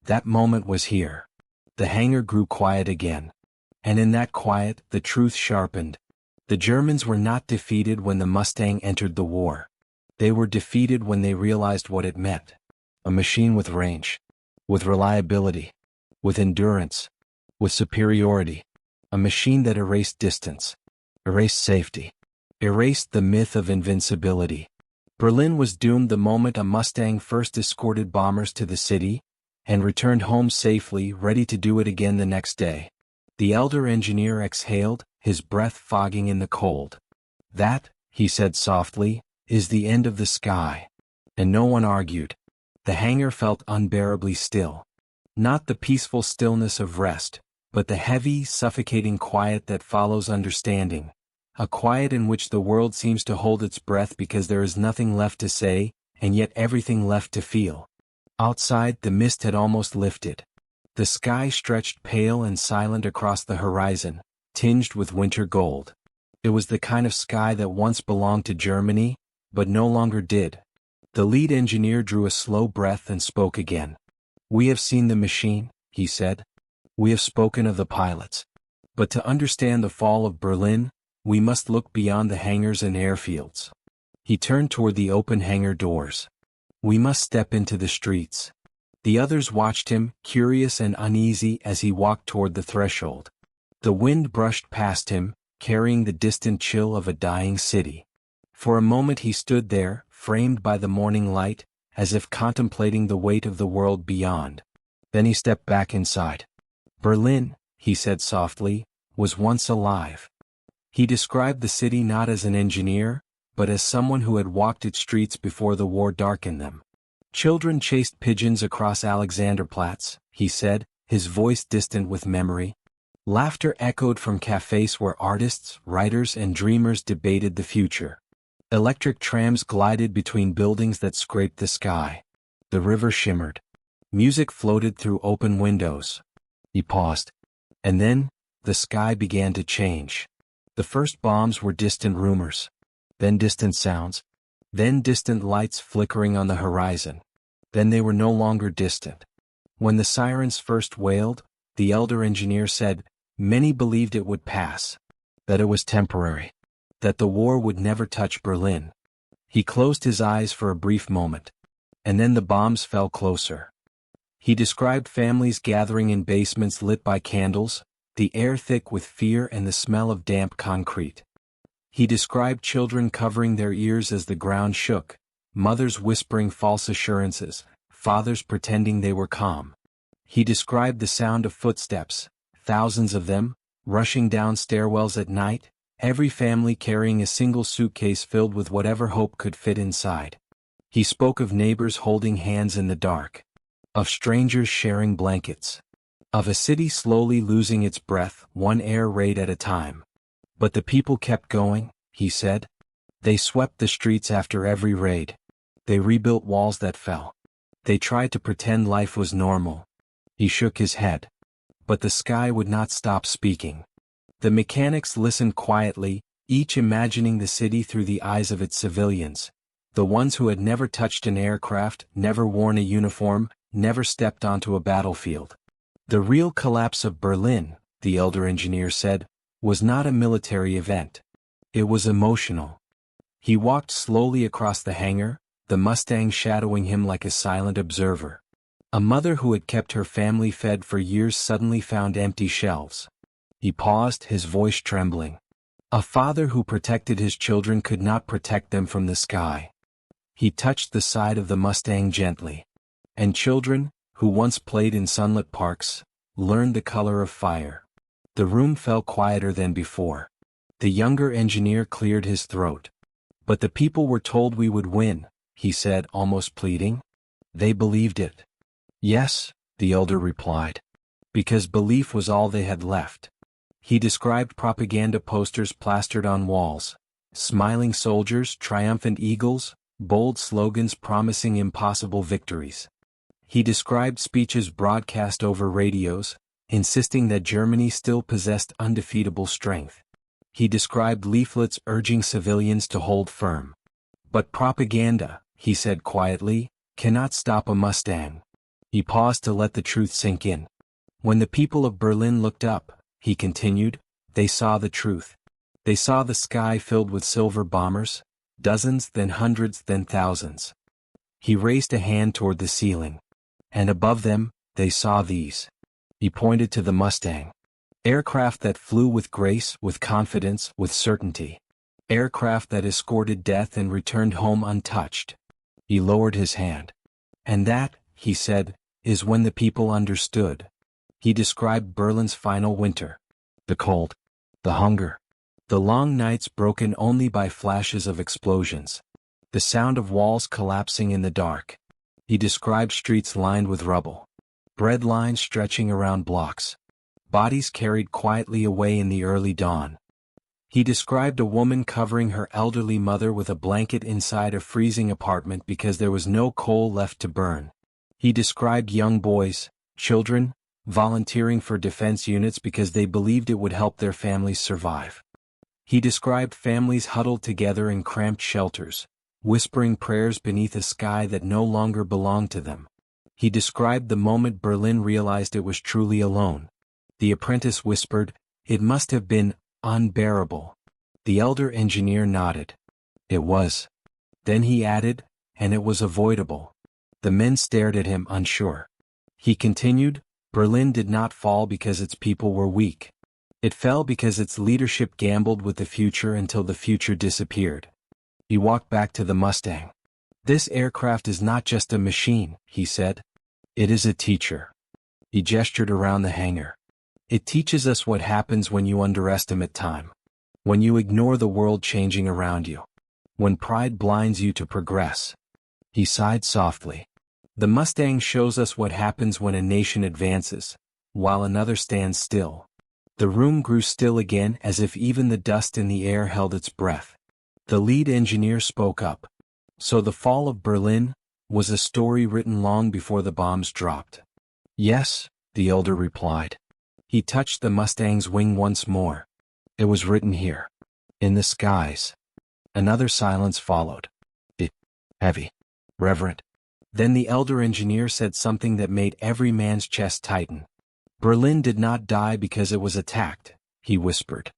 That moment was here. The hangar grew quiet again. And in that quiet, the truth sharpened. The Germans were not defeated when the Mustang entered the war. They were defeated when they realized what it meant. A machine with range, with reliability, with endurance, with superiority. A machine that erased distance, erased safety, erased the myth of invincibility. Berlin was doomed the moment a Mustang first escorted bombers to the city, and returned home safely, ready to do it again the next day. The elder engineer exhaled, his breath fogging in the cold. "That," he said softly, "is the end of the sky." And no one argued. The hangar felt unbearably still. Not the peaceful stillness of rest, but the heavy, suffocating quiet that follows understanding. A quiet in which the world seems to hold its breath because there is nothing left to say, and yet everything left to feel. Outside, the mist had almost lifted. The sky stretched pale and silent across the horizon, tinged with winter gold. It was the kind of sky that once belonged to Germany, but no longer did. The lead engineer drew a slow breath and spoke again. "We have seen the machine," he said. "We have spoken of the pilots. But to understand the fall of Berlin, we must look beyond the hangars and airfields. He turned toward the open hangar doors. We must step into the streets. The others watched him, curious and uneasy as he walked toward the threshold. The wind brushed past him, carrying the distant chill of a dying city. For a moment he stood there, framed by the morning light, as if contemplating the weight of the world beyond. Then he stepped back inside. Berlin, he said softly, was once alive. He described the city not as an engineer, but as someone who had walked its streets before the war darkened them. Children chased pigeons across Alexanderplatz, he said, his voice distant with memory. Laughter echoed from cafes where artists, writers and dreamers debated the future. Electric trams glided between buildings that scraped the sky. The river shimmered. Music floated through open windows. He paused. And then, the sky began to change. The first bombs were distant rumors. Then distant sounds. Then distant lights flickering on the horizon. Then they were no longer distant. When the sirens first wailed, the elder engineer said, many believed it would pass. That it was temporary. That the war would never touch Berlin. He closed his eyes for a brief moment. And then the bombs fell closer. He described families gathering in basements lit by candles, the air thick with fear and the smell of damp concrete. He described children covering their ears as the ground shook, mothers whispering false assurances, fathers pretending they were calm. He described the sound of footsteps, thousands of them, rushing down stairwells at night, every family carrying a single suitcase filled with whatever hope could fit inside. He spoke of neighbors holding hands in the dark. Of strangers sharing blankets. Of a city slowly losing its breath, one air raid at a time. But the people kept going, he said. They swept the streets after every raid. They rebuilt walls that fell. They tried to pretend life was normal. He shook his head. But the sky would not stop speaking. The mechanics listened quietly, each imagining the city through the eyes of its civilians. The ones who had never touched an aircraft, never worn a uniform, never stepped onto a battlefield. The real collapse of Berlin, the elder engineer said, was not a military event. It was emotional. He walked slowly across the hangar, the Mustang shadowing him like a silent observer. A mother who had kept her family fed for years suddenly found empty shelves. He paused, his voice trembling. A father who protected his children could not protect them from the sky. He touched the side of the Mustang gently. And children, who once played in sunlit parks, learned the color of fire. The room fell quieter than before. The younger engineer cleared his throat. But the people were told we would win, he said, almost pleading. They believed it. Yes, the elder replied. Because belief was all they had left. He described propaganda posters plastered on walls. Smiling soldiers, triumphant eagles, bold slogans promising impossible victories. He described speeches broadcast over radios, insisting that Germany still possessed undefeatable strength. He described leaflets urging civilians to hold firm. But propaganda, he said quietly, cannot stop a Mustang. He paused to let the truth sink in. When the people of Berlin looked up, he continued, they saw the truth. They saw the sky filled with silver bombers, dozens, then hundreds, then thousands. He raised a hand toward the ceiling. And above them, they saw these. He pointed to the Mustang. Aircraft that flew with grace, with confidence, with certainty. Aircraft that escorted death and returned home untouched. He lowered his hand. And that, he said, is when the people understood. He described Berlin's final winter. The cold. The hunger. The long nights broken only by flashes of explosions. The sound of walls collapsing in the dark. He described streets lined with rubble. Bread lines stretching around blocks. Bodies carried quietly away in the early dawn. He described a woman covering her elderly mother with a blanket inside a freezing apartment because there was no coal left to burn. He described young boys, children, volunteering for defense units because they believed it would help their families survive. He described families huddled together in cramped shelters, whispering prayers beneath a sky that no longer belonged to them. He described the moment Berlin realized it was truly alone. The apprentice whispered, It must have been unbearable. The elder engineer nodded. It was. Then he added, and it was avoidable. The men stared at him unsure. He continued, Berlin did not fall because its people were weak. It fell because its leadership gambled with the future until the future disappeared. He walked back to the Mustang. This aircraft is not just a machine, he said. It is a teacher. He gestured around the hangar. It teaches us what happens when you underestimate time. When you ignore the world changing around you. When pride blinds you to progress. He sighed softly. The Mustang shows us what happens when a nation advances, while another stands still. The room grew still again as if even the dust in the air held its breath. The lead engineer spoke up. So the fall of Berlin was a story written long before the bombs dropped. Yes, the elder replied. He touched the Mustang's wing once more. It was written here. In the skies. Another silence followed. Heavy. Reverent. Then the elder engineer said something that made every man's chest tighten. Berlin did not die because it was attacked, he whispered.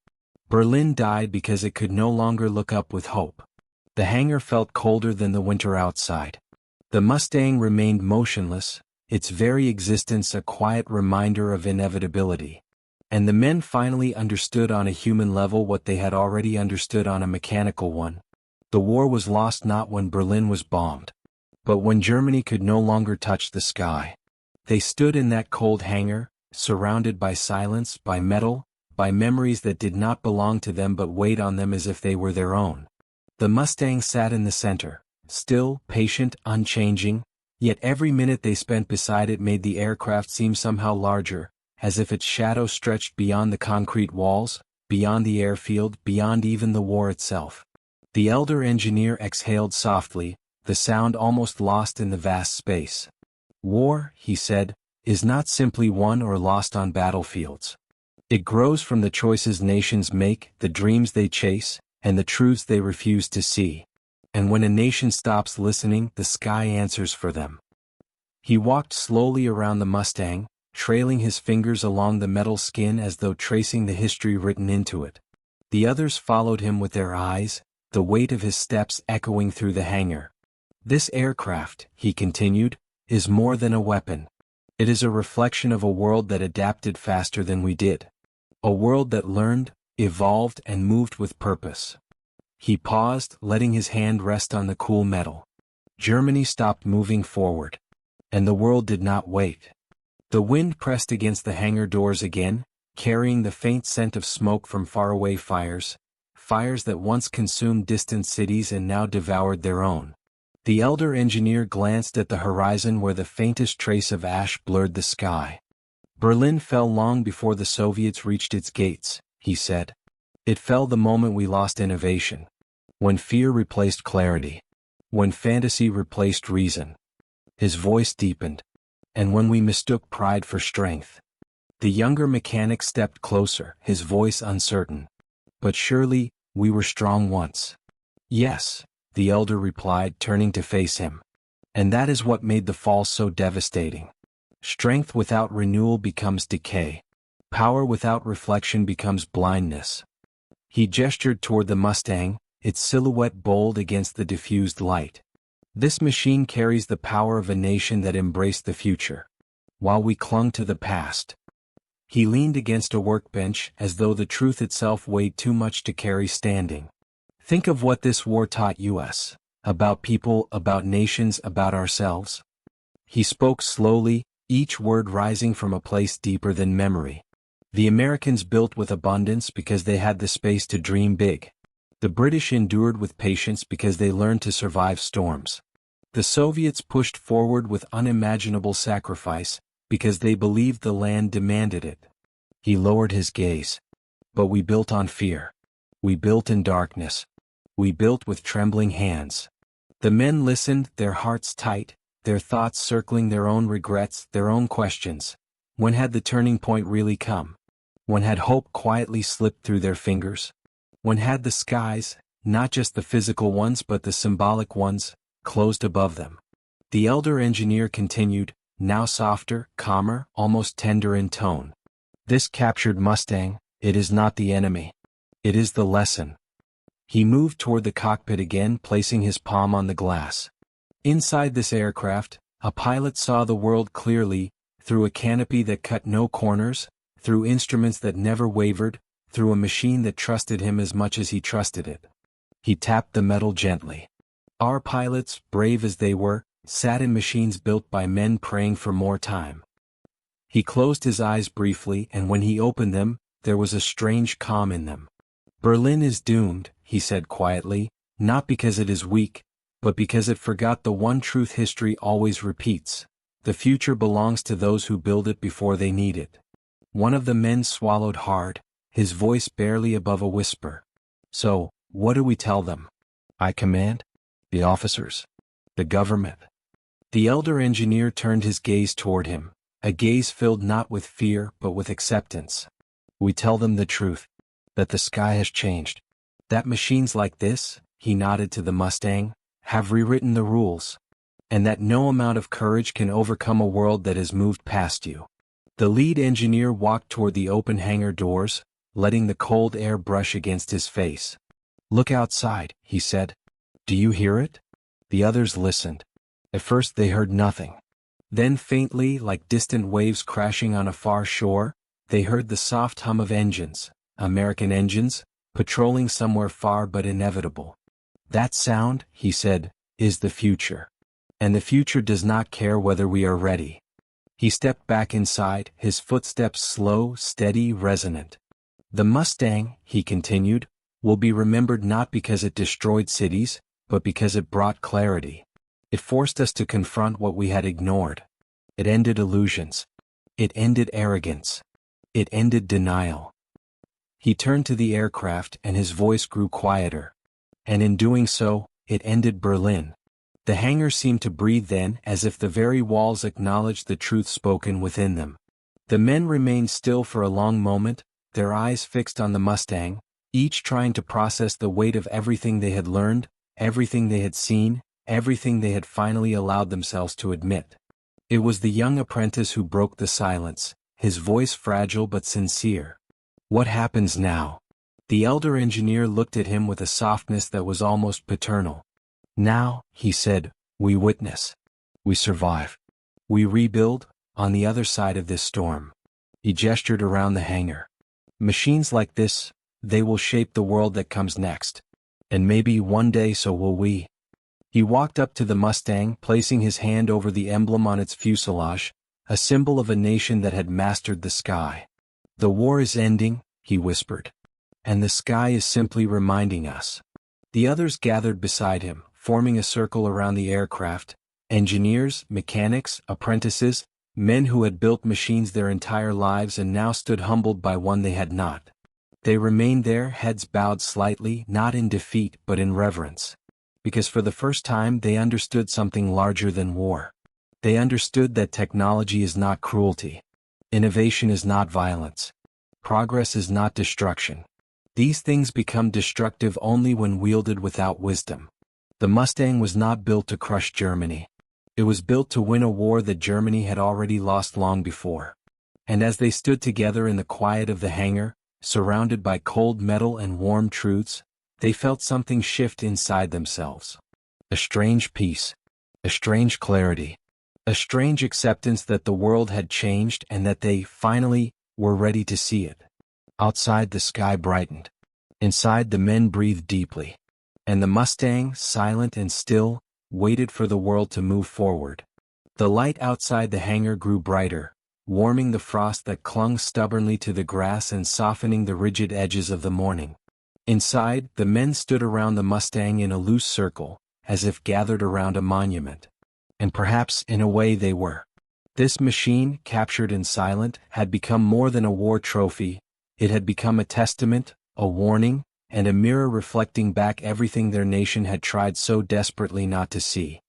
Berlin died because it could no longer look up with hope. The hangar felt colder than the winter outside. The Mustang remained motionless, its very existence a quiet reminder of inevitability. And the men finally understood on a human level what they had already understood on a mechanical one. The war was lost not when Berlin was bombed, but when Germany could no longer touch the sky. They stood in that cold hangar, surrounded by silence, by metal, by memories that did not belong to them but weighed on them as if they were their own. The Mustang sat in the center, still, patient, unchanging, yet every minute they spent beside it made the aircraft seem somehow larger, as if its shadow stretched beyond the concrete walls, beyond the airfield, beyond even the war itself. The elder engineer exhaled softly, the sound almost lost in the vast space. War, he said, is not simply won or lost on battlefields. It grows from the choices nations make, the dreams they chase, and the truths they refuse to see. And when a nation stops listening, the sky answers for them. He walked slowly around the Mustang, trailing his fingers along the metal skin as though tracing the history written into it. The others followed him with their eyes, the weight of his steps echoing through the hangar. This aircraft, he continued, is more than a weapon. It is a reflection of a world that adapted faster than we did. A world that learned, evolved, and moved with purpose. He paused, letting his hand rest on the cool metal. Germany stopped moving forward. And the world did not wait. The wind pressed against the hangar doors again, carrying the faint scent of smoke from faraway fires, fires that once consumed distant cities and now devoured their own. The elder engineer glanced at the horizon where the faintest trace of ash blurred the sky. Berlin fell long before the Soviets reached its gates, he said. It fell the moment we lost innovation. When fear replaced clarity. When fantasy replaced reason. His voice deepened. And when we mistook pride for strength. The younger mechanic stepped closer, his voice uncertain. But surely, we were strong once. Yes, the elder replied, turning to face him. And that is what made the fall so devastating. Strength without renewal becomes decay. Power without reflection becomes blindness. He gestured toward the Mustang, its silhouette bold against the diffused light. This machine carries the power of a nation that embraced the future, while we clung to the past. He leaned against a workbench as though the truth itself weighed too much to carry standing. Think of what this war taught us, about people, about nations, about ourselves. He spoke slowly, each word rising from a place deeper than memory. The Americans built with abundance because they had the space to dream big. The British endured with patience because they learned to survive storms. The Soviets pushed forward with unimaginable sacrifice because they believed the land demanded it. He lowered his gaze. But we built on fear. We built in darkness. We built with trembling hands. The men listened, their hearts tight, their thoughts circling their own regrets, their own questions. When had the turning point really come? When had hope quietly slipped through their fingers? When had the skies, not just the physical ones but the symbolic ones, closed above them? The elder engineer continued, now softer, calmer, almost tender in tone. This captured Mustang, It is not the enemy. It is the lesson. He moved toward the cockpit again, placing his palm on the glass. Inside this aircraft, a pilot saw the world clearly, through a canopy that cut no corners, through instruments that never wavered, through a machine that trusted him as much as he trusted it. He tapped the metal gently. Our pilots, brave as they were, sat in machines built by men praying for more time. He closed his eyes briefly, and when he opened them, there was a strange calm in them. Berlin is doomed, he said quietly, not because it is weak, but because it forgot the one truth history always repeats. The future belongs to those who build it before they need it. One of the men swallowed hard, his voice barely above a whisper. So, what do we tell them? I command? The officers? The government? The elder engineer turned his gaze toward him, a gaze filled not with fear but with acceptance. We tell them the truth. That the sky has changed. That machines like this, he nodded to the Mustang, have rewritten the rules. And that no amount of courage can overcome a world that has moved past you. The lead engineer walked toward the open hangar doors, letting the cold air brush against his face. Look outside, he said. Do you hear it? The others listened. At first they heard nothing. Then faintly, like distant waves crashing on a far shore, they heard the soft hum of engines, American engines, patrolling somewhere far but inevitable. That sound, he said, is the future. And the future does not care whether we are ready. He stepped back inside, his footsteps slow, steady, resonant. The Mustang, he continued, will be remembered not because it destroyed cities, but because it brought clarity. It forced us to confront what we had ignored. It ended illusions. It ended arrogance. It ended denial. He turned to the aircraft and his voice grew quieter. And in doing so, it ended Berlin. The hangar seemed to breathe then, as if the very walls acknowledged the truth spoken within them. The men remained still for a long moment, their eyes fixed on the Mustang, each trying to process the weight of everything they had learned, everything they had seen, everything they had finally allowed themselves to admit. It was the young apprentice who broke the silence, his voice fragile but sincere. What happens now? The elder engineer looked at him with a softness that was almost paternal. Now, he said, we witness. We survive. We rebuild, on the other side of this storm. He gestured around the hangar. Machines like this, they will shape the world that comes next. And maybe one day so will we. He walked up to the Mustang, placing his hand over the emblem on its fuselage, a symbol of a nation that had mastered the sky. The war is ending, he whispered. And the sky is simply reminding us. The others gathered beside him, forming a circle around the aircraft, engineers, mechanics, apprentices, men who had built machines their entire lives and now stood humbled by one they had not. They remained there, heads bowed slightly, not in defeat but in reverence. Because for the first time they understood something larger than war. They understood that technology is not cruelty. Innovation is not violence. Progress is not destruction. These things become destructive only when wielded without wisdom. The Mustang was not built to crush Germany. It was built to win a war that Germany had already lost long before. And as they stood together in the quiet of the hangar, surrounded by cold metal and warm truths, they felt something shift inside themselves. A strange peace. A strange clarity. A strange acceptance that the world had changed and that they, finally, were ready to see it. Outside the sky brightened. Inside the men breathed deeply. And the Mustang, silent and still, waited for the world to move forward. The light outside the hangar grew brighter, warming the frost that clung stubbornly to the grass and softening the rigid edges of the morning. Inside, the men stood around the Mustang in a loose circle, as if gathered around a monument. And perhaps, in a way, they were. This machine, captured and silent, had become more than a war trophy. It had become a testament, a warning, and a mirror reflecting back everything their nation had tried so desperately not to see.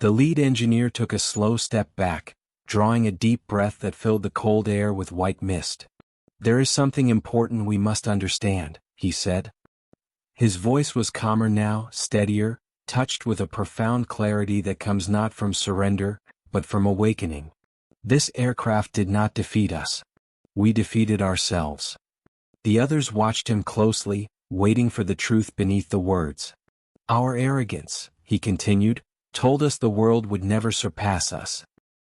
The lead engineer took a slow step back, drawing a deep breath that filled the cold air with white mist. There is something important we must understand, he said. His voice was calmer now, steadier, touched with a profound clarity that comes not from surrender, but from awakening. This aircraft did not defeat us. We defeated ourselves. The others watched him closely, waiting for the truth beneath the words. Our arrogance, he continued, told us the world would never surpass us.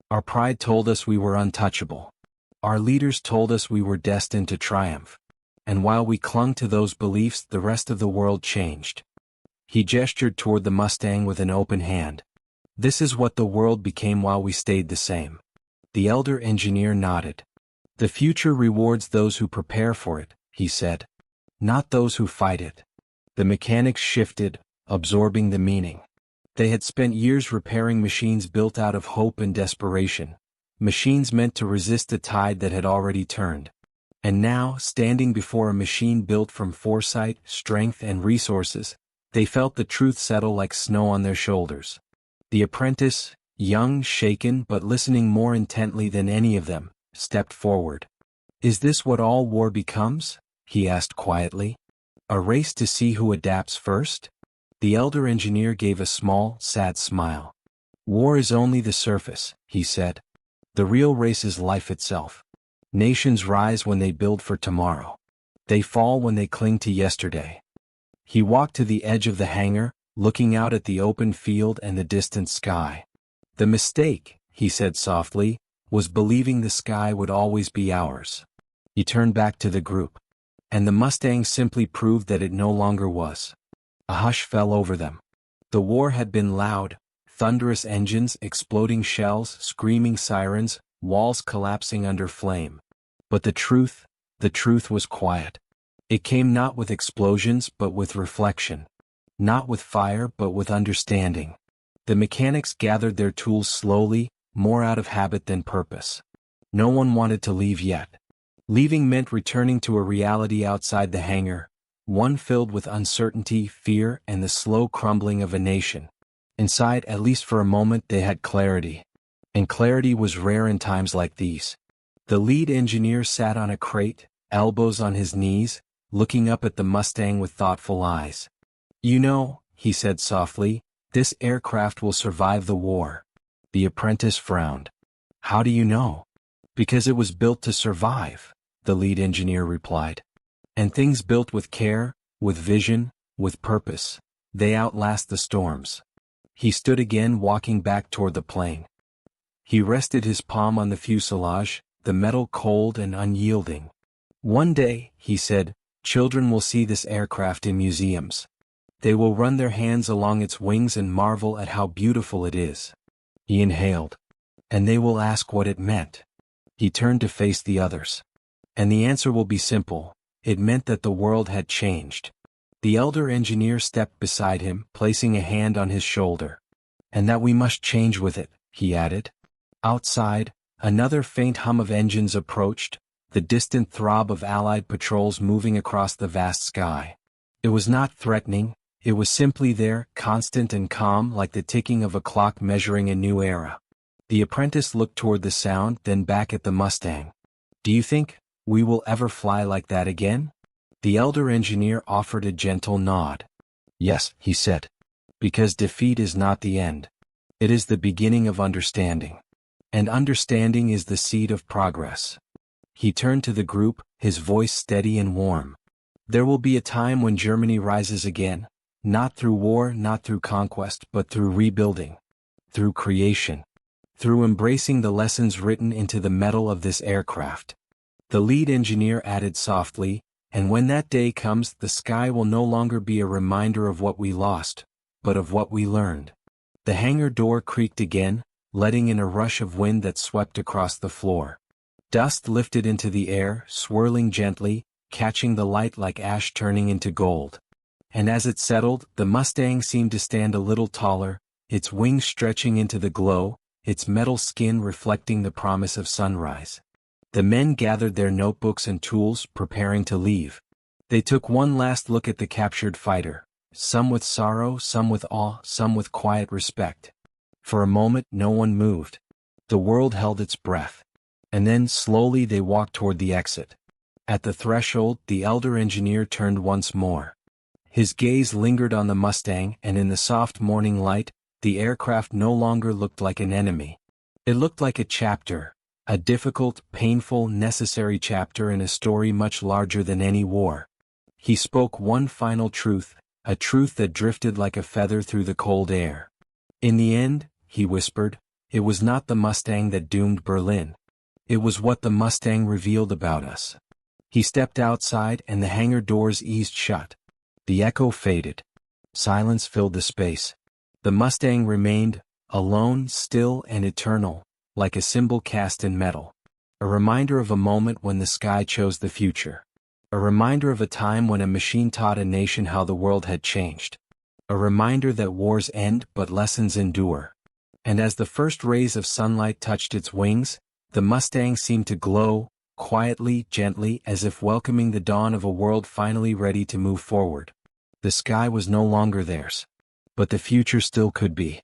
Our pride told us we were untouchable. Our leaders told us we were destined to triumph. And while we clung to those beliefs, the rest of the world changed. He gestured toward the Mustang with an open hand. This is what the world became while we stayed the same. The elder engineer nodded. The future rewards those who prepare for it, he said. Not those who fight it. The mechanics shifted, absorbing the meaning. They had spent years repairing machines built out of hope and desperation, machines meant to resist the tide that had already turned. And now, standing before a machine built from foresight, strength, and resources, they felt the truth settle like snow on their shoulders. The apprentice, young, shaken, but listening more intently than any of them, stepped forward. Is this what all war becomes? He asked quietly. A race to see who adapts first? The elder engineer gave a small, sad smile. War is only the surface, he said. The real race is life itself. Nations rise when they build for tomorrow. They fall when they cling to yesterday. He walked to the edge of the hangar, looking out at the open field and the distant sky. The mistake, he said softly, was believing the sky would always be ours. He turned back to the group. And the Mustang simply proved that it no longer was. A hush fell over them. The war had been loud, thunderous engines, exploding shells, screaming sirens, walls collapsing under flame. But the truth was quiet. It came not with explosions but with reflection. Not with fire but with understanding. The mechanics gathered their tools slowly, more out of habit than purpose. No one wanted to leave yet. Leaving meant returning to a reality outside the hangar, one filled with uncertainty, fear, and the slow crumbling of a nation. Inside, at least for a moment, they had clarity. And clarity was rare in times like these. The lead engineer sat on a crate, elbows on his knees, looking up at the Mustang with thoughtful eyes. You know, he said softly, this aircraft will survive the war. The apprentice frowned. How do you know? Because it was built to survive, the lead engineer replied. And things built with care, with vision, with purpose, they outlast the storms. He stood again, walking back toward the plane. He rested his palm on the fuselage, the metal cold and unyielding. One day, he said, children will see this aircraft in museums. They will run their hands along its wings and marvel at how beautiful it is. He inhaled. And they will ask what it meant. He turned to face the others. And the answer will be simple. It meant that the world had changed. The elder engineer stepped beside him, placing a hand on his shoulder. And that we must change with it, he added. Outside, another faint hum of engines approached, the distant throb of Allied patrols moving across the vast sky. It was not threatening, it was simply there, constant and calm like the ticking of a clock measuring a new era. The apprentice looked toward the sound, then back at the Mustang. Do you think we will ever fly like that again? The elder engineer offered a gentle nod. Yes, he said. Because defeat is not the end. It is the beginning of understanding. And understanding is the seed of progress. He turned to the group, his voice steady and warm. There will be a time when Germany rises again, not through war, not through conquest, but through rebuilding. Through creation. Through embracing the lessons written into the metal of this aircraft. The lead engineer added softly, and when that day comes, the sky will no longer be a reminder of what we lost, but of what we learned. The hangar door creaked again, letting in a rush of wind that swept across the floor. Dust lifted into the air, swirling gently, catching the light like ash turning into gold. And as it settled, the Mustang seemed to stand a little taller, its wings stretching into the glow, its metal skin reflecting the promise of sunrise. The men gathered their notebooks and tools, preparing to leave. They took one last look at the captured fighter, some with sorrow, some with awe, some with quiet respect. For a moment, no one moved. The world held its breath. And then, slowly, they walked toward the exit. At the threshold, the elder engineer turned once more. His gaze lingered on the Mustang, and in the soft morning light, the aircraft no longer looked like an enemy. It looked like a chapter, A difficult, painful, necessary chapter in a story much larger than any war. He spoke one final truth, a truth that drifted like a feather through the cold air. In the end, he whispered, it was not the Mustang that doomed Berlin. It was what the Mustang revealed about us. He stepped outside and the hangar doors eased shut. The echo faded. Silence filled the space. The Mustang remained, alone, still and eternal, like a symbol cast in metal. A reminder of a moment when the sky chose the future. A reminder of a time when a machine taught a nation how the world had changed. A reminder that wars end but lessons endure. And as the first rays of sunlight touched its wings, the Mustang seemed to glow, quietly, gently, as if welcoming the dawn of a world finally ready to move forward. The sky was no longer theirs. But the future still could be.